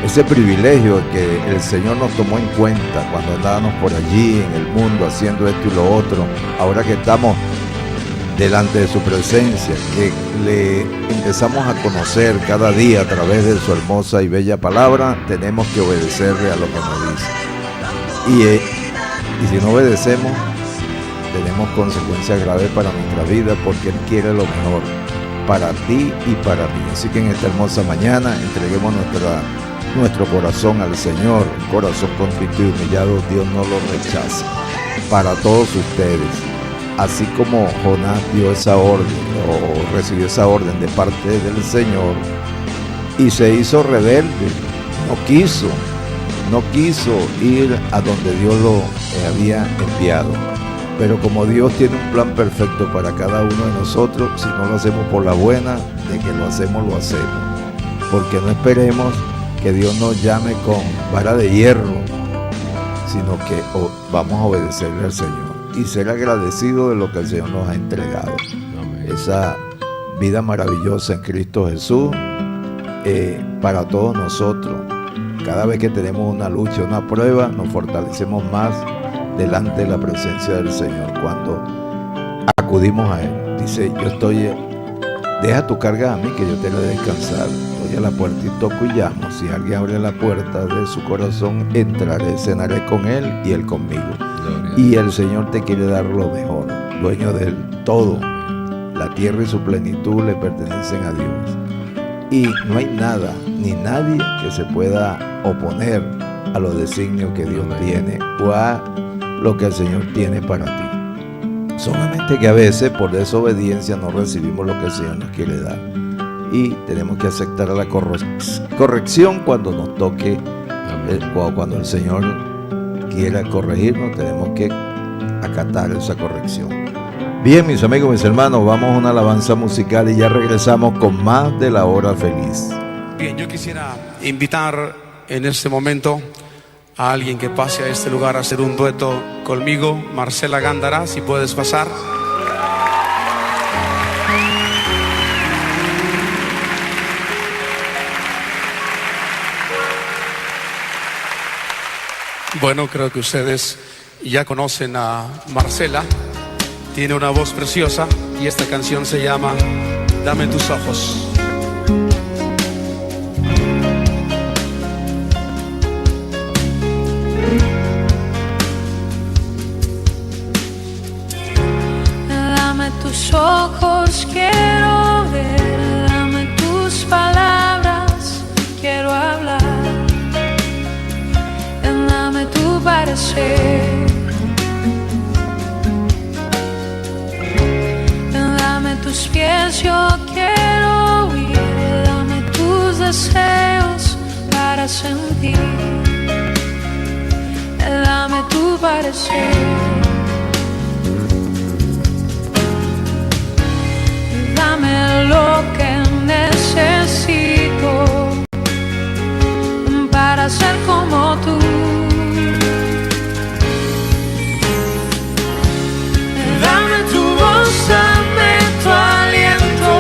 ese privilegio que el Señor nos tomó en cuenta cuando andábamos por allí en el mundo haciendo esto y lo otro. Ahora que estamos delante de su presencia, que le empezamos a conocer cada día a través de su hermosa y bella palabra, tenemos que obedecerle a lo que nos dice. Y si no obedecemos, tenemos consecuencias graves para nuestra vida, porque Él quiere lo mejor para ti y para mí. Así que en esta hermosa mañana entreguemos nuestra nuestro corazón al Señor, un corazón contrito y humillado, Dios no lo rechaza. Para todos ustedes, así como Jonás dio esa orden o recibió esa orden de parte del Señor y se hizo rebelde, no quiso ir a donde Dios lo había enviado. Pero como Dios tiene un plan perfecto para cada uno de nosotros, si no lo hacemos por la buena, de que lo hacemos, porque no esperemos que Dios nos llame con vara de hierro, sino que vamos a obedecerle al Señor y ser agradecido de lo que el Señor nos ha entregado. Esa vida maravillosa en Cristo Jesús para todos nosotros. Cada vez que tenemos una lucha, una prueba, nos fortalecemos más delante de la presencia del Señor cuando acudimos a Él. Dice, deja tu carga a mí, que yo te haré descansar. Voy a la puerta y toco y llamo. Si alguien abre la puerta de su corazón, entraré, cenaré con Él y Él conmigo. Y el Señor te quiere dar lo mejor, dueño del todo. La tierra y su plenitud le pertenecen a Dios. Y no hay nada ni nadie que se pueda oponer a los designios que Dios tiene o a lo que el Señor tiene para ti. Solamente que a veces por desobediencia no recibimos lo que el Señor nos quiere dar. Y tenemos que aceptar la corrección cuando nos toque, cuando el Señor quiera corregirnos, tenemos que acatar esa corrección. Bien, mis amigos, mis hermanos, vamos a una alabanza musical y ya regresamos con más de La Hora Feliz. Bien, yo quisiera invitar en este momento a alguien que pase a este lugar a hacer un dueto conmigo. Marcela Gándara, si puedes pasar. Bueno, creo que ustedes ya conocen a Marcela. Tiene una voz preciosa y esta canción se llama Dame tus ojos. Dame tus ojos, quiero ver, dame tus palabras, quiero hablar, dame tu parecer, dame tus pies, yo quiero oír, dame tus deseos para sentir, dame tu parecer. Dame lo que necesito para ser como tú. Dame tu voz, dame tu aliento,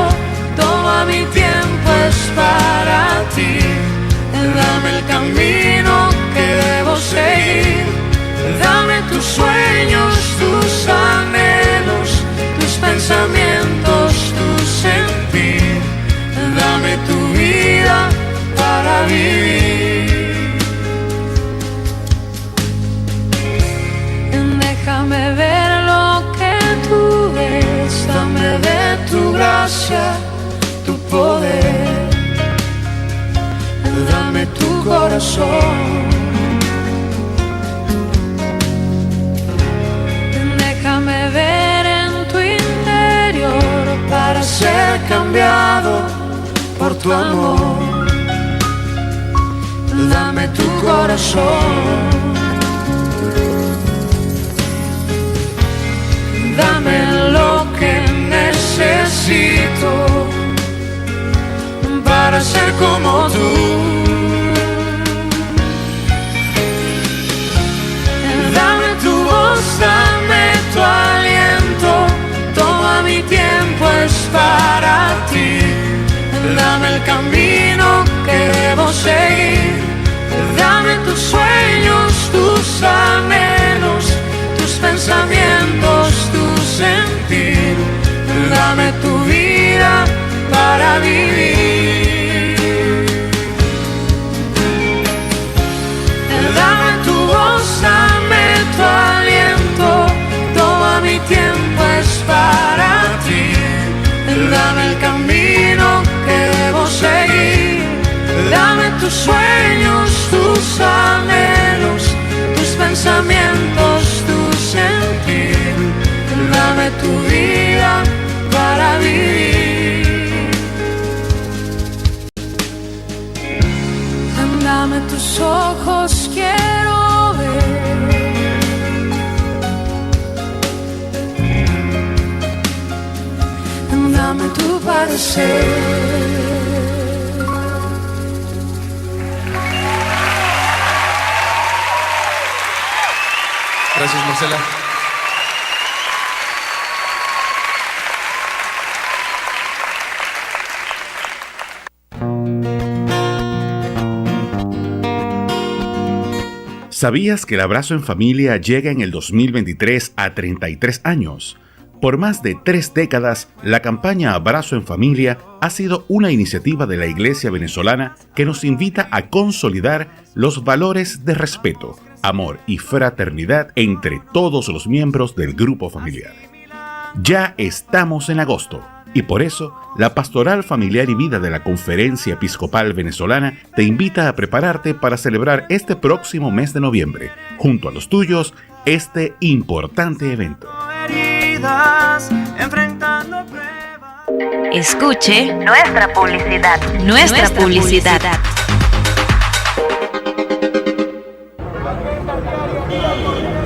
toma mi tiempo, es para ti. Dame el camino que debo seguir, dame tus sueños, tus anhelos, tus pensamientos, tu sentir, dame tu vida para vivir. Déjame ver lo que tú ves, dame de tu gracia, tu poder, dame tu corazón. Déjame ver en tu interior para ser cambiado por tu amor. Dame tu corazón. Dame lo que necesito para ser como tú. Dame tu voz, dame tu aliento, toma mi tiempo, es para ti. Dame el camino que debo seguir, dame tus sueños, tus anhelos, tus pensamientos, tu sentir, dame tu vida para vivir. Dame tu voz, dame tu aliento, toma mi tiempo, es para ti. Dame el camino que debo seguir, dame tus sueños, pensamientos, tu sentir. Dame tu vida para vivir. Dame tus ojos, quiero ver. Dame tu parecer. Gracias, Marcela. ¿Sabías que el abrazo en familia llega en el 2023 a 33 años? Por más de 3 décadas, la campaña Abrazo en Familia ha sido una iniciativa de la Iglesia venezolana que nos invita a consolidar los valores de respeto, amor y fraternidad entre todos los miembros del grupo familiar. Ya estamos en agosto y por eso la Pastoral Familiar y Vida de la Conferencia Episcopal Venezolana te invita a prepararte para celebrar este próximo mes de noviembre, junto a los tuyos, este importante evento. Escuche nuestra publicidad. Nuestra publicidad.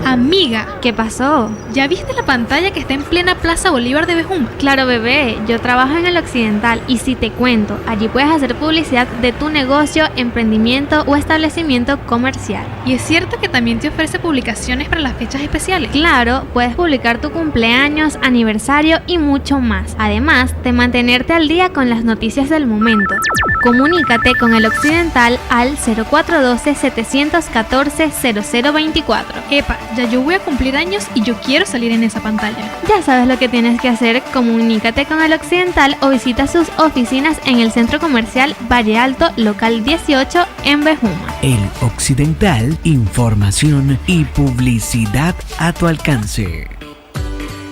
Amiga, ¿qué pasó? ¿Ya viste la pantalla que está en plena Plaza Bolívar de Bejúm? Claro, bebé, yo trabajo en el Occidental y si te cuento, allí puedes hacer publicidad de tu negocio, emprendimiento o establecimiento comercial. ¿Y es cierto que también te ofrece publicaciones para las fechas especiales? Claro, puedes publicar tu cumpleaños, aniversario y mucho más. Además, de mantenerte al día con las noticias del momento. Comunícate con el Occidental al 0412-714-0024. Epa, ya yo voy a cumplir años y yo quiero salir en esa pantalla. Ya sabes lo que tienes que hacer, comunícate con el Occidental o visita sus oficinas en el Centro Comercial Valle Alto, local 18 en Bejuma. El Occidental, información y publicidad a tu alcance.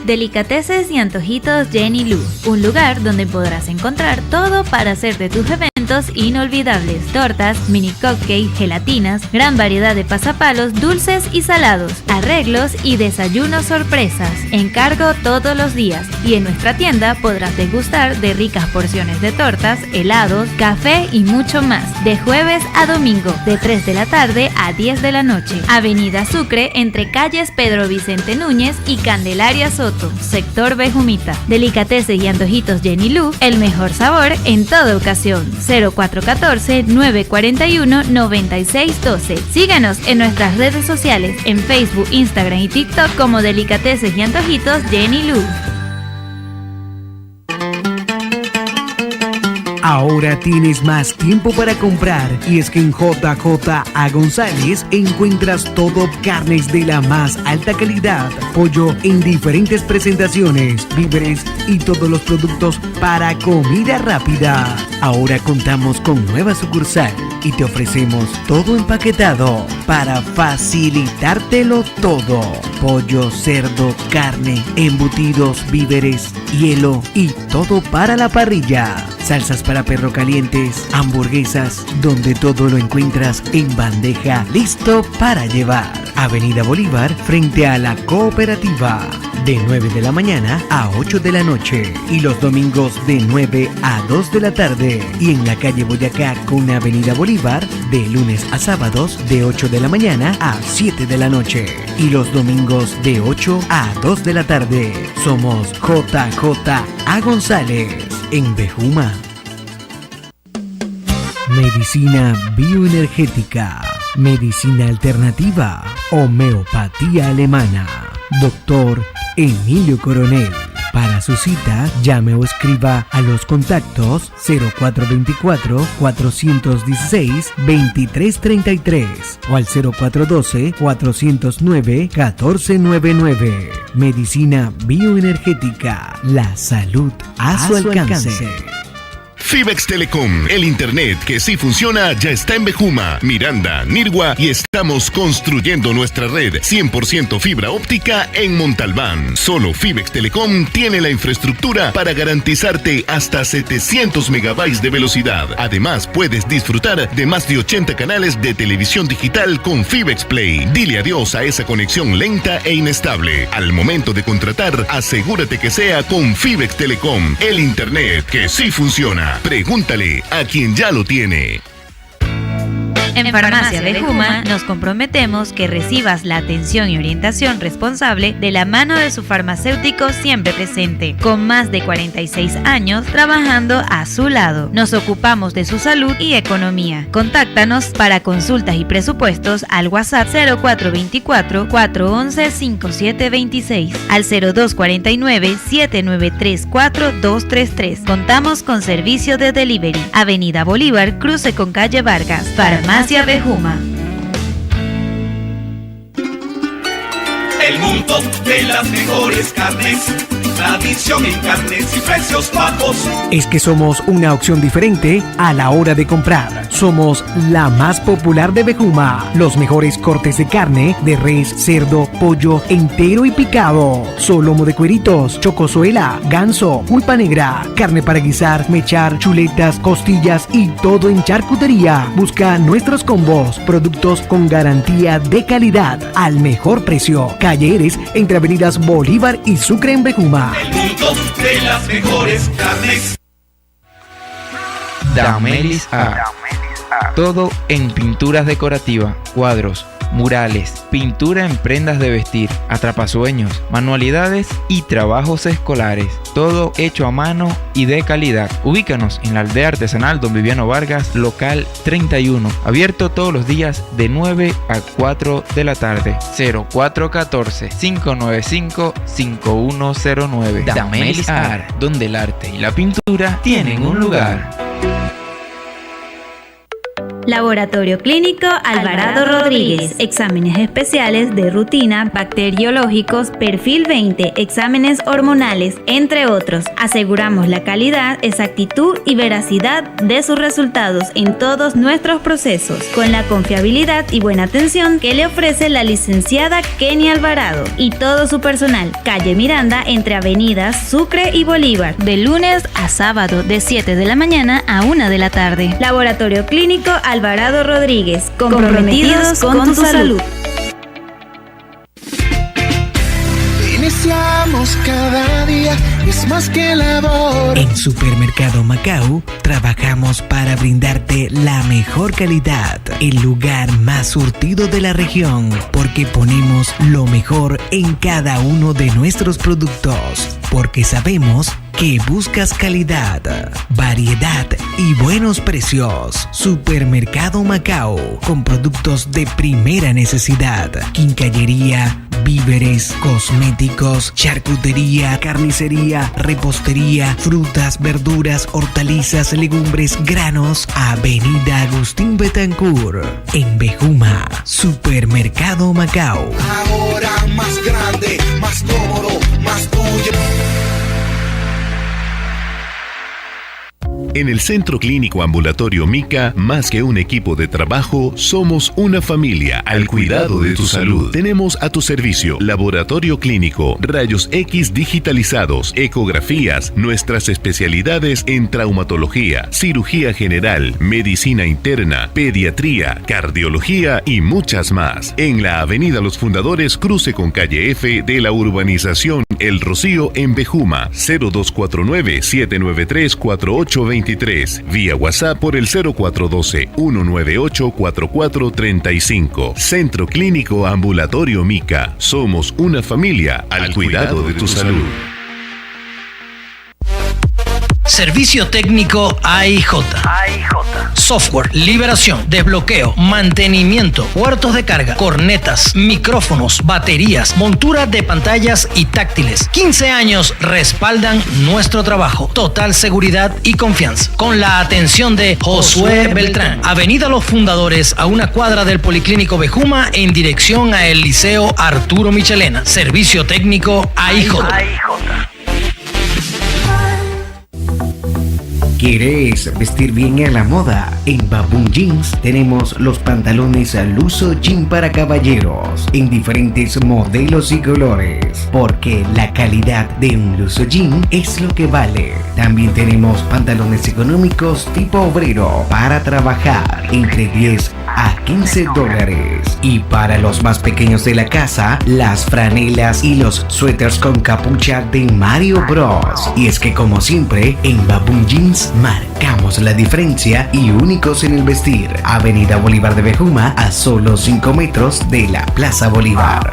Delicateces y antojitos Jenny Lu, un lugar donde podrás encontrar todo para hacer de tus eventos inolvidables. Tortas, mini cupcake, gelatinas, gran variedad de pasapalos, dulces y salados, arreglos y desayunos sorpresas. Encargo todos los días y en nuestra tienda podrás degustar de ricas porciones de tortas, helados, café y mucho más. De jueves a domingo, de 3 de la tarde a 10 de la noche. Avenida Sucre, entre calles Pedro Vicente Núñez y Candelaria Soto, sector Bejumita. Delicateces y antojitos Jenny Lu, el mejor sabor en toda ocasión. 0414-941-9612. Síganos en nuestras redes sociales en Facebook, Instagram y TikTok como Delicateces y antojitos Jenny Lu. Ahora tienes más tiempo para comprar y es que en JJ A González encuentras todo carnes de la más alta calidad, pollo en diferentes presentaciones, víveres y todos los productos para comida rápida. Ahora contamos con nueva sucursal y te ofrecemos todo empaquetado para facilitártelo todo. Pollo, cerdo, carne, embutidos, víveres, hielo y todo para la parrilla. Salsas para perro calientes, hamburguesas, donde todo lo encuentras en bandeja, listo para llevar. Avenida Bolívar, frente a la Cooperativa, de 9 de la mañana a 8 de la noche y los domingos de 9 a 2 de la tarde. Y en la calle Boyacá con Avenida Bolívar, de lunes a sábados de 8 de la mañana a 7 de la noche y los domingos de 8 a 2 de la tarde. Somos JJ A González en Bejuma. Medicina bioenergética, medicina alternativa, homeopatía alemana. Doctor Emilio Coronel. Para su cita, llame o escriba a los contactos 0424-416-2333 o al 0412-409-1499. Medicina bioenergética, la salud a su alcance. Fibex Telecom, el internet que sí funciona ya está en Bejuma, Miranda, Nirgua y estamos construyendo nuestra red 100% fibra óptica en Montalbán. Solo Fibex Telecom tiene la infraestructura para garantizarte hasta 700 megabytes de velocidad. Además, puedes disfrutar de más de 80 canales de televisión digital con Fibex Play. Dile adiós a esa conexión lenta e inestable. Al momento de contratar, asegúrate que sea con Fibex Telecom, el internet que sí funciona. Pregúntale a quien ya lo tiene. En Farmacia Bejuma nos comprometemos que recibas la atención y orientación responsable de la mano de su farmacéutico siempre presente, con más de 46 años trabajando a su lado. Nos ocupamos de su salud y economía. Contáctanos para consultas y presupuestos al WhatsApp 0424-411-5726, al 0249-793-4233. Contamos con servicio de delivery. Avenida Bolívar, cruce con calle Vargas. Farmacia Bejuma. El mundo de las mejores carnes, tradición en carnes y precios bajos. Es que somos una opción diferente a la hora de comprar. Somos la más popular de Bejuma. Los mejores cortes de carne, de res, cerdo, pollo, entero y picado. Solomo de cueritos, chocosuela, ganso, pulpa negra, carne para guisar, mechar, chuletas, costillas y todo en charcutería. Busca nuestros combos, productos con garantía de calidad al mejor precio. Calle Eres, entre avenidas Bolívar y Sucre en Bejuma. El mundo de las mejores carnes. Damelis Art. Todo en pinturas decorativas, cuadros, murales, pintura en prendas de vestir, atrapasueños, manualidades y trabajos escolares. Todo hecho a mano y de calidad. Ubícanos en la aldea artesanal Don Viviano Vargas, local 31. Abierto todos los días de 9 a 4 de la tarde. 0414-595-5109. Damelis Art, donde el arte y la pintura tienen un lugar. Laboratorio Clínico Alvarado Rodríguez. Exámenes especiales de rutina, bacteriológicos, perfil 20, exámenes hormonales, entre otros. Aseguramos la calidad, exactitud y veracidad de sus resultados en todos nuestros procesos, con la confiabilidad y buena atención que le ofrece la licenciada Kenny Alvarado y todo su personal. Calle Miranda, entre avenidas Sucre y Bolívar. De lunes a sábado, de 7 de la mañana a 1 de la tarde. Laboratorio Clínico Alvarado Rodríguez, comprometidos con tu salud. Iniciamos cada día, es más que labor. En Supermercado Macao trabajamos para brindarte la mejor calidad, el lugar más surtido de la región, porque ponemos lo mejor en cada uno de nuestros productos, porque sabemos que buscas calidad, variedad y buenos precios. Supermercado Macao, con productos de primera necesidad, quincallería, víveres, cosméticos, charcutería, carnicería, repostería, frutas, verduras, hortalizas, legumbres, granos. Avenida Agustín Betancourt, en Bejuma. Supermercado Macao. Ahora más grande, más cómodo, más tuyo. En el Centro Clínico Ambulatorio Mica, más que un equipo de trabajo, somos una familia al cuidado de tu salud. Tenemos a tu servicio laboratorio clínico, rayos X digitalizados, ecografías, nuestras especialidades en traumatología, cirugía general, medicina interna, pediatría, cardiología y muchas más. En la Avenida Los Fundadores, cruce con calle F de la urbanización El Rocío en Bejuma, 0249-793-4823. Vía WhatsApp por el 0412-198-4435. Centro Clínico Ambulatorio Mica. Somos una familia al cuidado de tu salud. Servicio técnico AIJ. Software, liberación, desbloqueo, mantenimiento, puertos de carga, cornetas, micrófonos, baterías, montura de pantallas y táctiles. 15 años respaldan nuestro trabajo. Total seguridad y confianza. Con la atención de Josué Beltrán. Avenida Los Fundadores, a una cuadra del Policlínico Bejuma, en dirección a el Liceo Arturo Michelena. Servicio técnico AIJ. ¿Quieres vestir bien a la moda? En Baboon Jeans tenemos los pantalones al uso jean para caballeros en diferentes modelos y colores, porque la calidad de un luso jean es lo que vale. También tenemos pantalones económicos tipo obrero para trabajar entre 10 a 15 dólares. Y para los más pequeños de la casa, las franelas y los suéteres con capucha de Mario Bros. Y es que como siempre, en Baboon Jeans marcamos la diferencia y únicos en el vestir. Avenida Bolívar de Bejuma, a solo 5 metros de la Plaza Bolívar.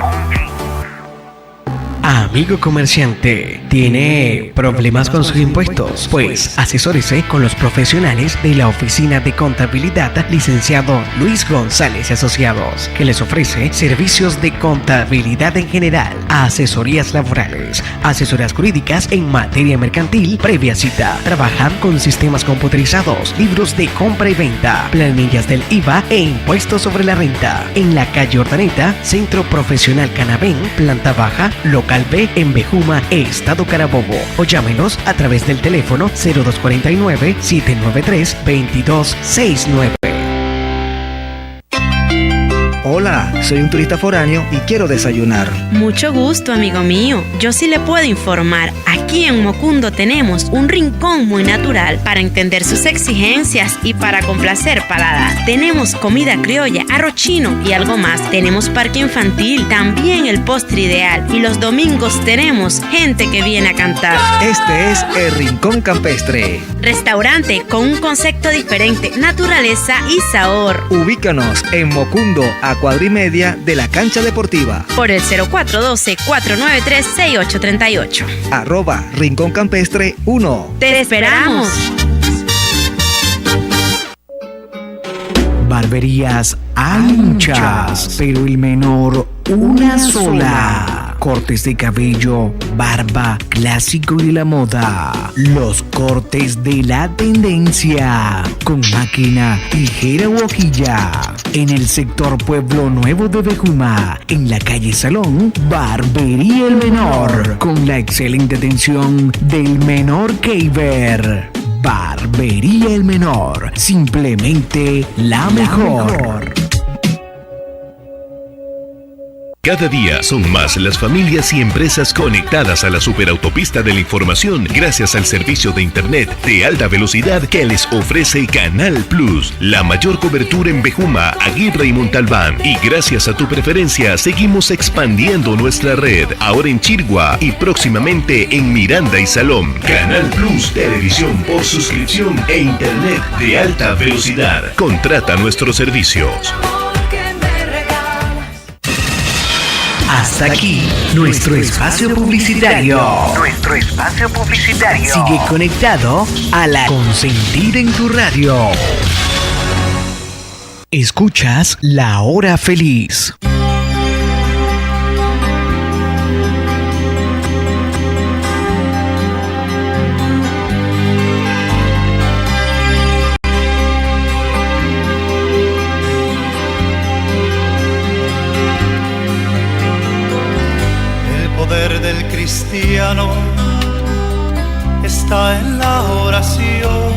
Amigo comerciante, ¿tiene problemas con sus impuestos? Pues asesórese con los profesionales de la Oficina de Contabilidad, licenciado Luis González y Asociados, que les ofrece servicios de contabilidad en general, asesorías laborales, asesorías jurídicas en materia mercantil, previa cita. Trabajan con sistemas computarizados, libros de compra y venta, planillas del IVA e impuestos sobre la renta. En la calle Ordaneta, Centro Profesional Canabén, planta baja, local B en Bejuma, Estado Carabobo, o llámenos a través del teléfono 0249-793-2269. Hola, soy un turista foráneo y quiero desayunar. Mucho gusto, amigo mío. Yo sí le puedo informar. Aquí en Mocundo tenemos un rincón muy natural para entender sus exigencias y para complacer paladar. Tenemos comida criolla, arroz chino y algo más. Tenemos parque infantil, también el postre ideal. Y los domingos tenemos gente que viene a cantar. Este es el Rincón Campestre. Restaurante con un concepto diferente, naturaleza y sabor. Ubícanos en Mocundo, a cuadra y media de la cancha deportiva. Por el 0412-493-6838. @Rincón Campestre 1. ¡Te esperamos! Barberías hay muchas, pero el menor una sola. Cortes de cabello, barba, clásico y la moda. Los cortes de la tendencia. Con máquina, tijera u hojilla. En el sector Pueblo Nuevo de Bejuma, en la calle Salón, Barbería El Menor. Con la excelente atención del Menor Keiber. Barbería El Menor. Simplemente la mejor. Cada día son más las familias y empresas conectadas a la superautopista de la información gracias al servicio de Internet de alta velocidad que les ofrece Canal Plus, la mayor cobertura en Bejuma, Aguirre y Montalbán. Y gracias a tu preferencia seguimos expandiendo nuestra red, ahora en Chirgua y próximamente en Miranda y Salom. Canal Plus, televisión por suscripción e Internet de alta velocidad. Contrata nuestros servicios. Hasta aquí nuestro espacio publicitario. Sigue conectado a la Consentir en tu radio. Escuchas La Hora Feliz. Del cristiano está en la oración.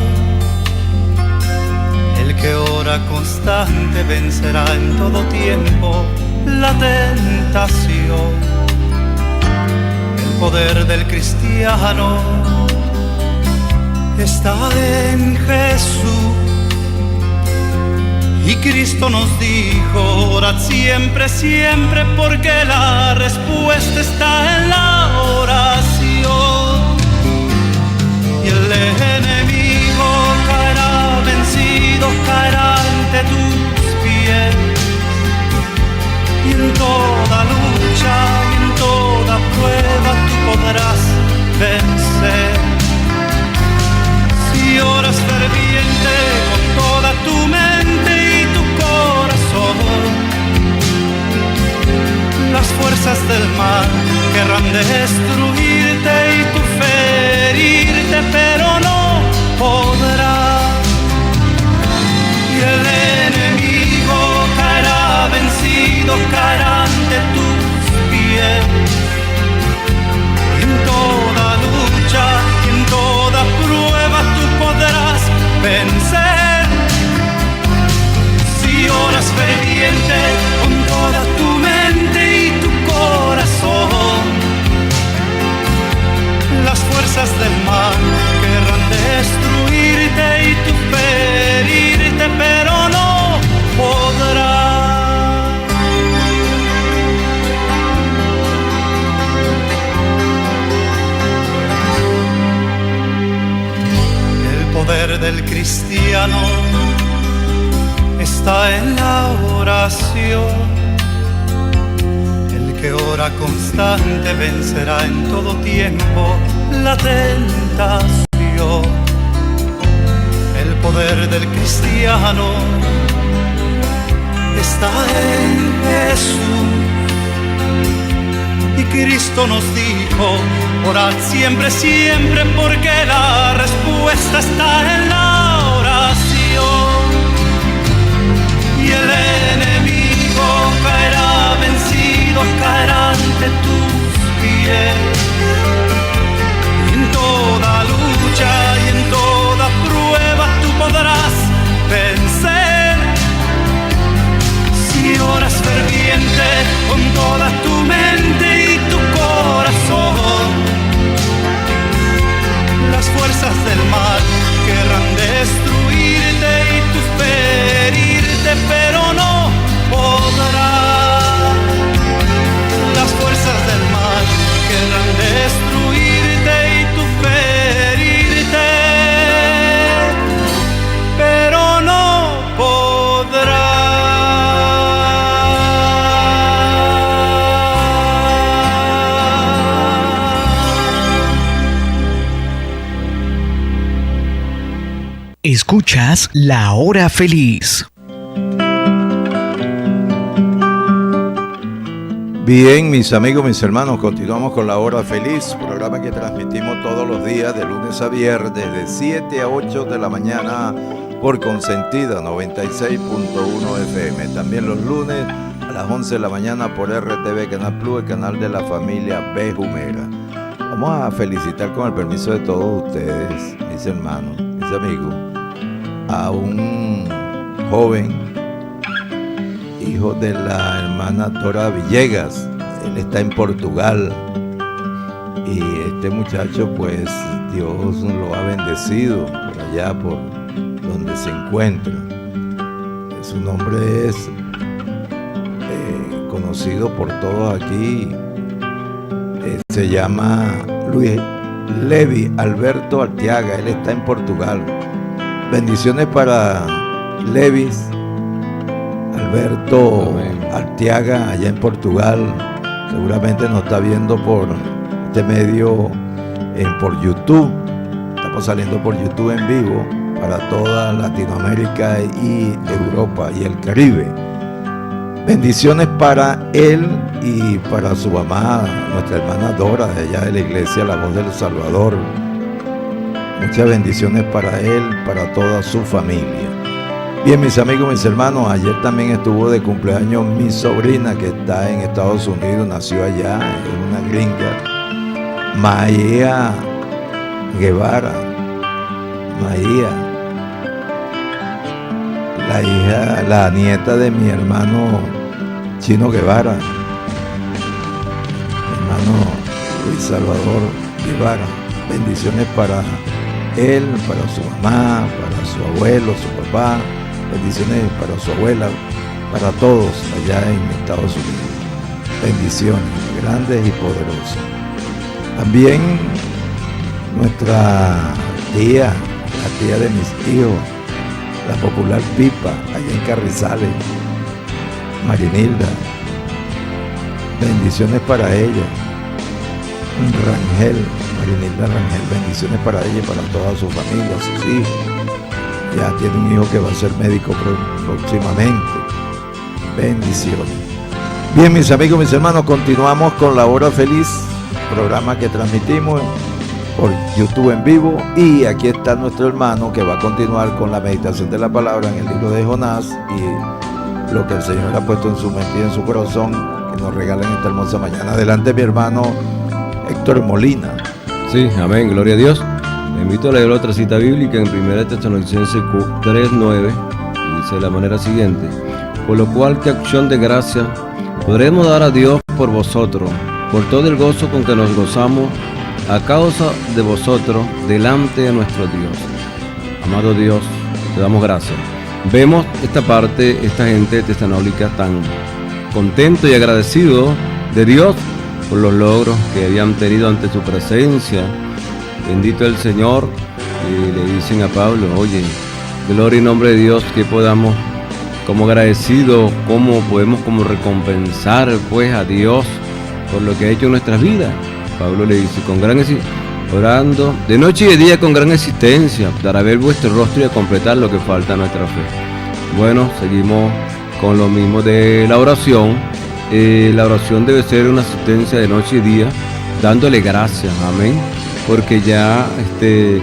El que ora constante vencerá en todo tiempo la tentación. El poder del cristiano está en Jesús. Y Cristo nos dijo, orad siempre, siempre, porque la respuesta está en la oración. Y el enemigo caerá vencido, caerá ante tus pies. Y en toda lucha y en toda prueba tú podrás vencer. Si oras ferviente con toda tu mente, las fuerzas del mal querrán destruirte y tú ferirte, pero no podrás. Y el enemigo caerá vencido, caerá ante tus pies. Y en toda lucha, y en toda prueba tú podrás cristiano está en la oración. El que ora constante vencerá en todo tiempo la tentación. El poder del cristiano está en Jesús. Y Cristo nos dijo, orad siempre, siempre, porque la respuesta está en la oración. Y el enemigo caerá vencido, caerá ante tus pies. En toda lucha y en toda prueba tú podrás vencer. Si oras ferviente con toda tu mente y tu corazón, las fuerzas del mal querrán destruirte y tú ferirte, pero no podrán. Las fuerzas del mal querrán destruirte y tú ferirte, pero no podrán. Escuchas La Hora Feliz. Bien, mis amigos, mis hermanos, continuamos con La Hora Feliz, programa que transmitimos todos los días de lunes a viernes de 7 a 8 de la mañana por Consentida 96.1 FM. También los lunes a las 11 de la mañana por RTV Canal Plus, el canal de la familia Bejumera. Vamos a felicitar con el permiso de todos ustedes, mis hermanos, mis amigos, a un joven hijo de la hermana Dora Villegas. Él está en Portugal y este muchacho, pues Dios lo ha bendecido por allá, por donde se encuentra. Su nombre es conocido por todos aquí. Se llama Luis Levi Alberto Arteaga. Él está en Portugal. Bendiciones para Levis Alberto Arteaga allá en Portugal. Seguramente nos está viendo por este medio, por YouTube. Estamos saliendo por YouTube en vivo para toda Latinoamérica y Europa y el Caribe. Bendiciones para él y para su mamá, nuestra hermana Dora, de allá de la iglesia La Voz del Salvador. Muchas bendiciones para él, para toda su familia. Bien, mis amigos, mis hermanos, ayer también estuvo de cumpleaños mi sobrina que está en Estados Unidos, nació allá, es una gringa, Maía Guevara. Maía, la nieta de mi hermano Chino Guevara, mi hermano Luis Salvador Guevara. Bendiciones para él, para su mamá, para su abuelo, su papá. Bendiciones para su abuela, para todos allá en Estados Unidos. Bendiciones grandes y poderosas. También nuestra tía, la tía de mis hijos, la popular Pipa, allá en Carrizales, Marinilda. Bendiciones para ella. Rangel, Marinilda Rangel, bendiciones para ella y para toda su familia, sus hijos. Ya tiene un hijo que va a ser médico próximamente. Bendiciones. Bien, mis amigos, mis hermanos, continuamos con La Hora Feliz, programa que transmitimos por YouTube en vivo. Y aquí está nuestro hermano que va a continuar con la meditación de la palabra en el libro de Jonás y lo que el Señor ha puesto en su mente y en su corazón, que nos regala en esta hermosa mañana. Adelante, mi hermano Héctor Molina. Sí, amén, gloria a Dios. Le invito a leer otra cita bíblica en 1 Tesalonicenses 3:9, y dice de la manera siguiente: por lo cual, que acción de gracia podremos dar a Dios por vosotros, por todo el gozo con que nos gozamos a causa de vosotros delante de nuestro Dios. Amado Dios, te damos gracias. Vemos esta parte, esta gente tesalónica tan contento y agradecido de Dios por los logros que habían tenido ante su presencia. Bendito el Señor. Y le dicen a Pablo: oye, Gloria en nombre de Dios, que podamos como agradecidos, cómo podemos como recompensar pues a Dios por lo que ha hecho en nuestras vidas. Pablo le dice, orando de noche y de día con gran existencia, para ver vuestro rostro y a completar lo que falta a nuestra fe. Bueno, seguimos con lo mismo de la oración. La oración debe ser una asistencia de noche y día, dándole gracias, amén, porque ya hay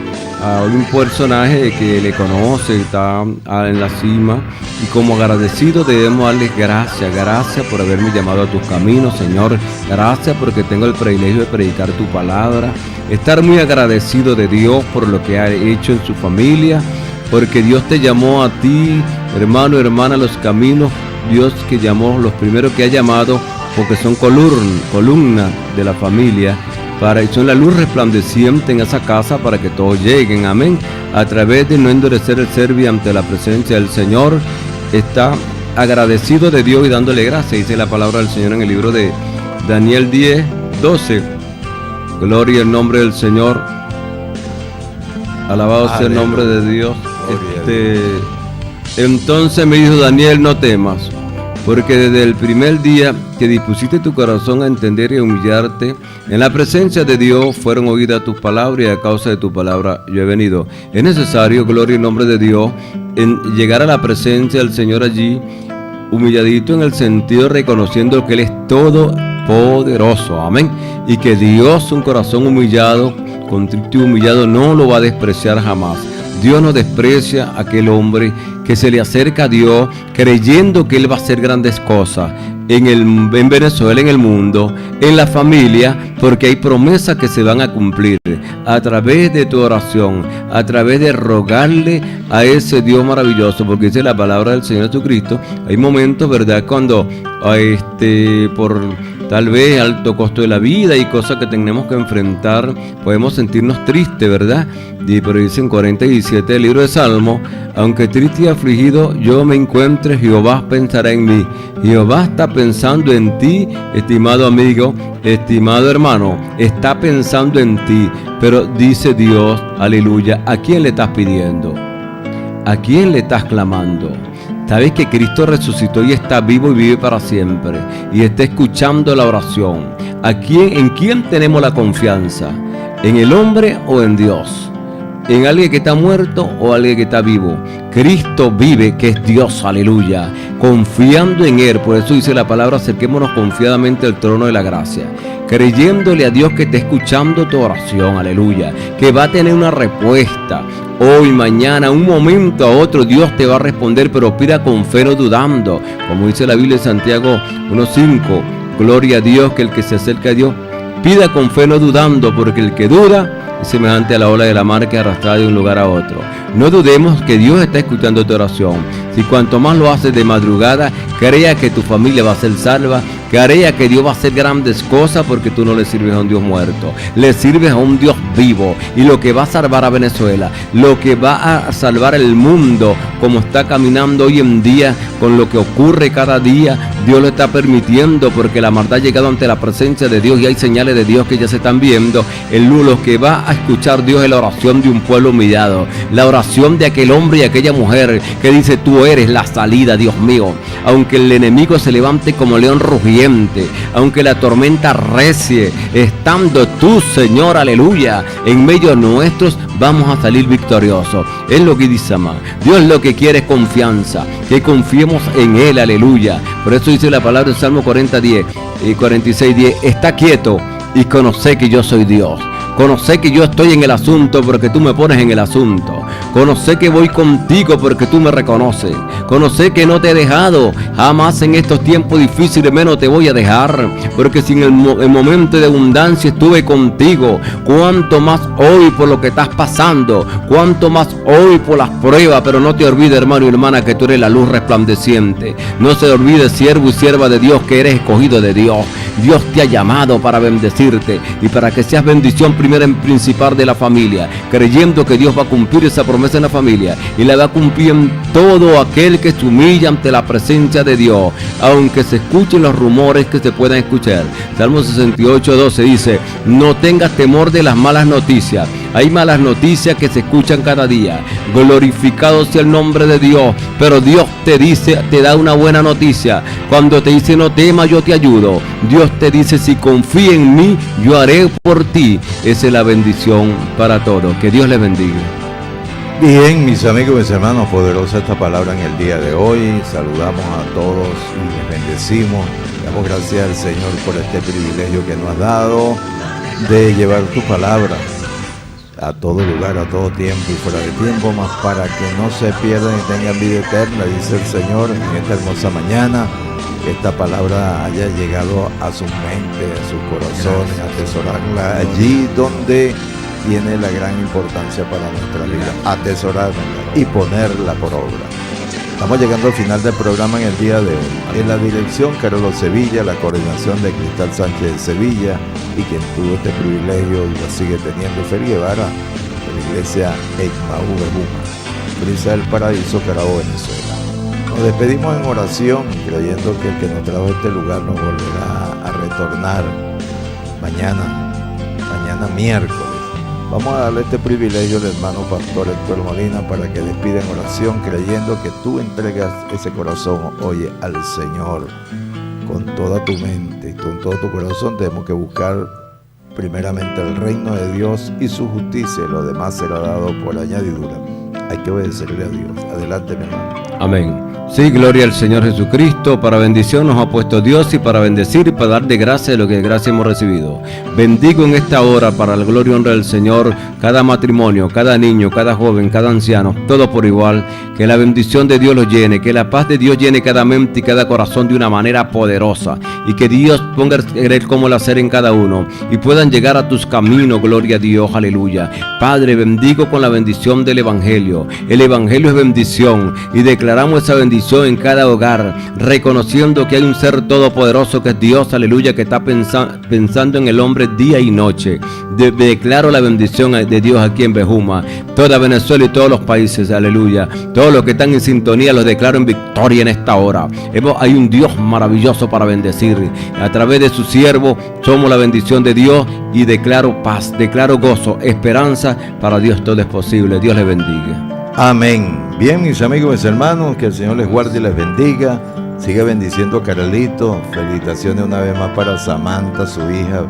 un personaje que le conoce, está en la cima, y como agradecido debemos darles gracias por haberme llamado a tus caminos, Señor. Gracias porque tengo el privilegio de predicar tu palabra. Estar muy agradecido de Dios por lo que ha hecho en su familia, porque Dios te llamó a ti, hermano, hermana, los caminos. Dios que llamó, los primeros que ha llamado, porque son columna de la familia, son la luz resplandeciente en esa casa para que todos lleguen, amén, a través de no endurecer el servicio ante la presencia del Señor. Está agradecido de Dios y dándole gracias, dice la palabra del Señor en el libro de Daniel 10:12. Gloria al nombre del Señor, alabado sea el nombre de Dios. Entonces me dijo Daniel, no temas, porque desde el primer día que dispusiste tu corazón a entender y a humillarte en la presencia de Dios, fueron oídas tus palabras, y a causa de tu palabra yo he venido. Es necesario, gloria en nombre de Dios, en llegar a la presencia del Señor allí, humilladito en el sentido reconociendo que Él es todopoderoso, amén, y que Dios, un corazón humillado, contrito y humillado, no lo va a despreciar jamás. Dios no desprecia a aquel hombre que se le acerca a Dios creyendo que Él va a hacer grandes cosas en Venezuela, en el mundo, en la familia, porque hay promesas que se van a cumplir a través de tu oración, a través de rogarle a ese Dios maravilloso, porque dice la palabra del Señor Jesucristo. Hay momentos, ¿verdad?, cuando por tal vez alto costo de la vida y cosas que tenemos que enfrentar, podemos sentirnos tristes, ¿verdad? Pero dice en 40:17 del libro de Salmo, aunque triste y afligido yo me encuentre, Jehová pensará en mí. Jehová está pensando en ti, estimado amigo, estimado hermano, está pensando en ti. Pero dice Dios, aleluya, ¿a quién le estás pidiendo? ¿A quién le estás clamando? Sabes que Cristo resucitó y está vivo y vive para siempre, y está escuchando la oración. ¿En quién tenemos la confianza? ¿En el hombre o en Dios? ¿En alguien que está muerto o alguien que está vivo? Cristo vive, que es Dios, aleluya, confiando en Él. Por eso dice la palabra, acerquémonos confiadamente al trono de la gracia, creyéndole a Dios que está escuchando tu oración, aleluya, que va a tener una respuesta. Hoy, mañana, un momento a otro, Dios te va a responder, pero pida con fe, no dudando. Como dice la Biblia en Santiago 1:5, gloria a Dios, que el que se acerca a Dios, pida con fe, no dudando, porque el que duda es semejante a la ola de la mar que arrastra de un lugar a otro. No dudemos que Dios está escuchando tu oración. Si cuanto más lo haces de madrugada, crea que tu familia va a ser salva, crea que Dios va a hacer grandes cosas, porque tú no le sirves a un Dios muerto, le sirves a un Dios vivo, y lo que va a salvar a Venezuela, lo que va a salvar el mundo, como está caminando hoy en día, con lo que ocurre cada día, Dios lo está permitiendo, porque la maldad ha llegado ante la presencia de Dios, y hay señales de Dios que ya se están viendo. Lo que va a escuchar Dios es la oración de un pueblo humillado, la oración de aquel hombre y aquella mujer que dice, tú eres la salida, Dios mío. Aunque el enemigo se levante como león rugiente, aunque la tormenta recie, estando tú, Señor, aleluya, en medio nuestros, vamos a salir victoriosos. Es lo que dice, amado. Dios lo que quiere es confianza, que confiemos en Él, aleluya. Por eso dice la palabra en Salmo 40:10 y 46:10, está quieto y conoce que yo soy Dios. Conoce que yo estoy en el asunto porque tú me pones en el asunto. Conoce que voy contigo porque tú me reconoces. Conoce que no te he dejado jamás en estos tiempos difíciles, menos te voy a dejar. Porque si en el momento de abundancia estuve contigo, cuánto más hoy por lo que estás pasando, cuánto más hoy por las pruebas. Pero no te olvides, hermano y hermana, que tú eres la luz resplandeciente. No se olvide, siervo y sierva de Dios, que eres escogido de Dios. Dios te ha llamado para bendecirte y para que seas bendición primera en principal de la familia, creyendo que Dios va a cumplir esa esa promesa en la familia y la va a cumplir en todo aquel que se humilla ante la presencia de Dios, aunque se escuchen los rumores que se puedan escuchar. Salmo 68:12 dice: no tengas temor de las malas noticias. Hay malas noticias que se escuchan cada día. Glorificado sea el nombre de Dios, pero Dios te dice, te da una buena noticia. Cuando te dice no temas, yo te ayudo. Dios te dice si confía en mí, yo haré por ti. Esa es la bendición para todos. Que Dios les bendiga. Bien, mis amigos, mis hermanos, poderosa esta palabra en el día de hoy. Saludamos a todos y les bendecimos. Damos gracias al Señor por este privilegio que nos ha dado de llevar tu palabra a todo lugar, a todo tiempo y fuera de tiempo, más para que no se pierdan y tengan vida eterna, dice el Señor en esta hermosa mañana. Que esta palabra haya llegado a su mente, a sus corazones, atesorarla allí donde tiene la gran importancia para nuestra vida, atesorarla y ponerla por obra. Estamos llegando al final del programa en el día de hoy. En la dirección, Carlos Sevilla, la coordinación de Cristal Sánchez de Sevilla, y quien tuvo este privilegio y lo sigue teniendo, Fer Guevara, de la iglesia Ecmaú Bejuma, Brisa del Paraíso, Carabobo, Venezuela. Nos despedimos en oración, creyendo que el que nos trajo a este lugar nos volverá a retornar mañana miércoles. Vamos a darle este privilegio al hermano pastor Héctor Molina para que despida en oración, creyendo que tú entregas ese corazón, oye, al Señor con toda tu mente y con todo tu corazón. Tenemos que buscar primeramente el reino de Dios y su justicia, y lo demás será dado por añadidura. Hay que obedecerle a Dios. Adelante, mi hermano. Amén. Sí, gloria al Señor Jesucristo. Para bendición nos ha puesto Dios, y para bendecir y para dar de gracia de lo que de gracia hemos recibido. Bendigo en esta hora, para la gloria y honra del Señor, cada matrimonio, cada niño, cada joven, cada anciano, todo por igual. Que la bendición de Dios los llene, que la paz de Dios llene cada mente y cada corazón de una manera poderosa, y que Dios ponga el querer como el hacer en cada uno, y puedan llegar a tus caminos. Gloria a Dios, aleluya. Padre, bendigo con la bendición del Evangelio. El Evangelio es bendición, y declaramos esa bendición en cada hogar, reconociendo que hay un ser todopoderoso que es Dios, aleluya, que está pensando en el hombre día y noche. Declaro la bendición de Dios aquí en Bejuma, toda Venezuela y todos los países, aleluya. Todos los que están en sintonía los declaro en victoria en esta hora. Hay un Dios maravilloso para bendecir. A través de su siervo somos la bendición de Dios, y declaro paz, declaro gozo, esperanza. Para Dios todo es posible. Dios les bendiga. Amén. Bien, mis amigos, mis hermanos, que el Señor les guarde y les bendiga. Sigue bendiciendo a Carlito. Felicitaciones una vez más para Samantha, su hija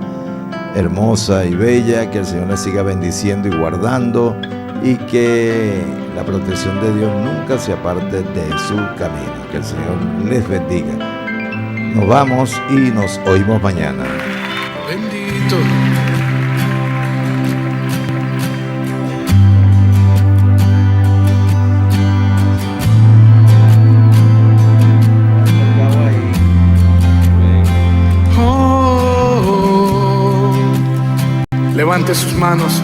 hermosa y bella. Que el Señor les siga bendiciendo y guardando, y que la protección de Dios nunca se aparte de su camino. Que el Señor les bendiga. Nos vamos y nos oímos mañana. Bendito. Levante sus manos.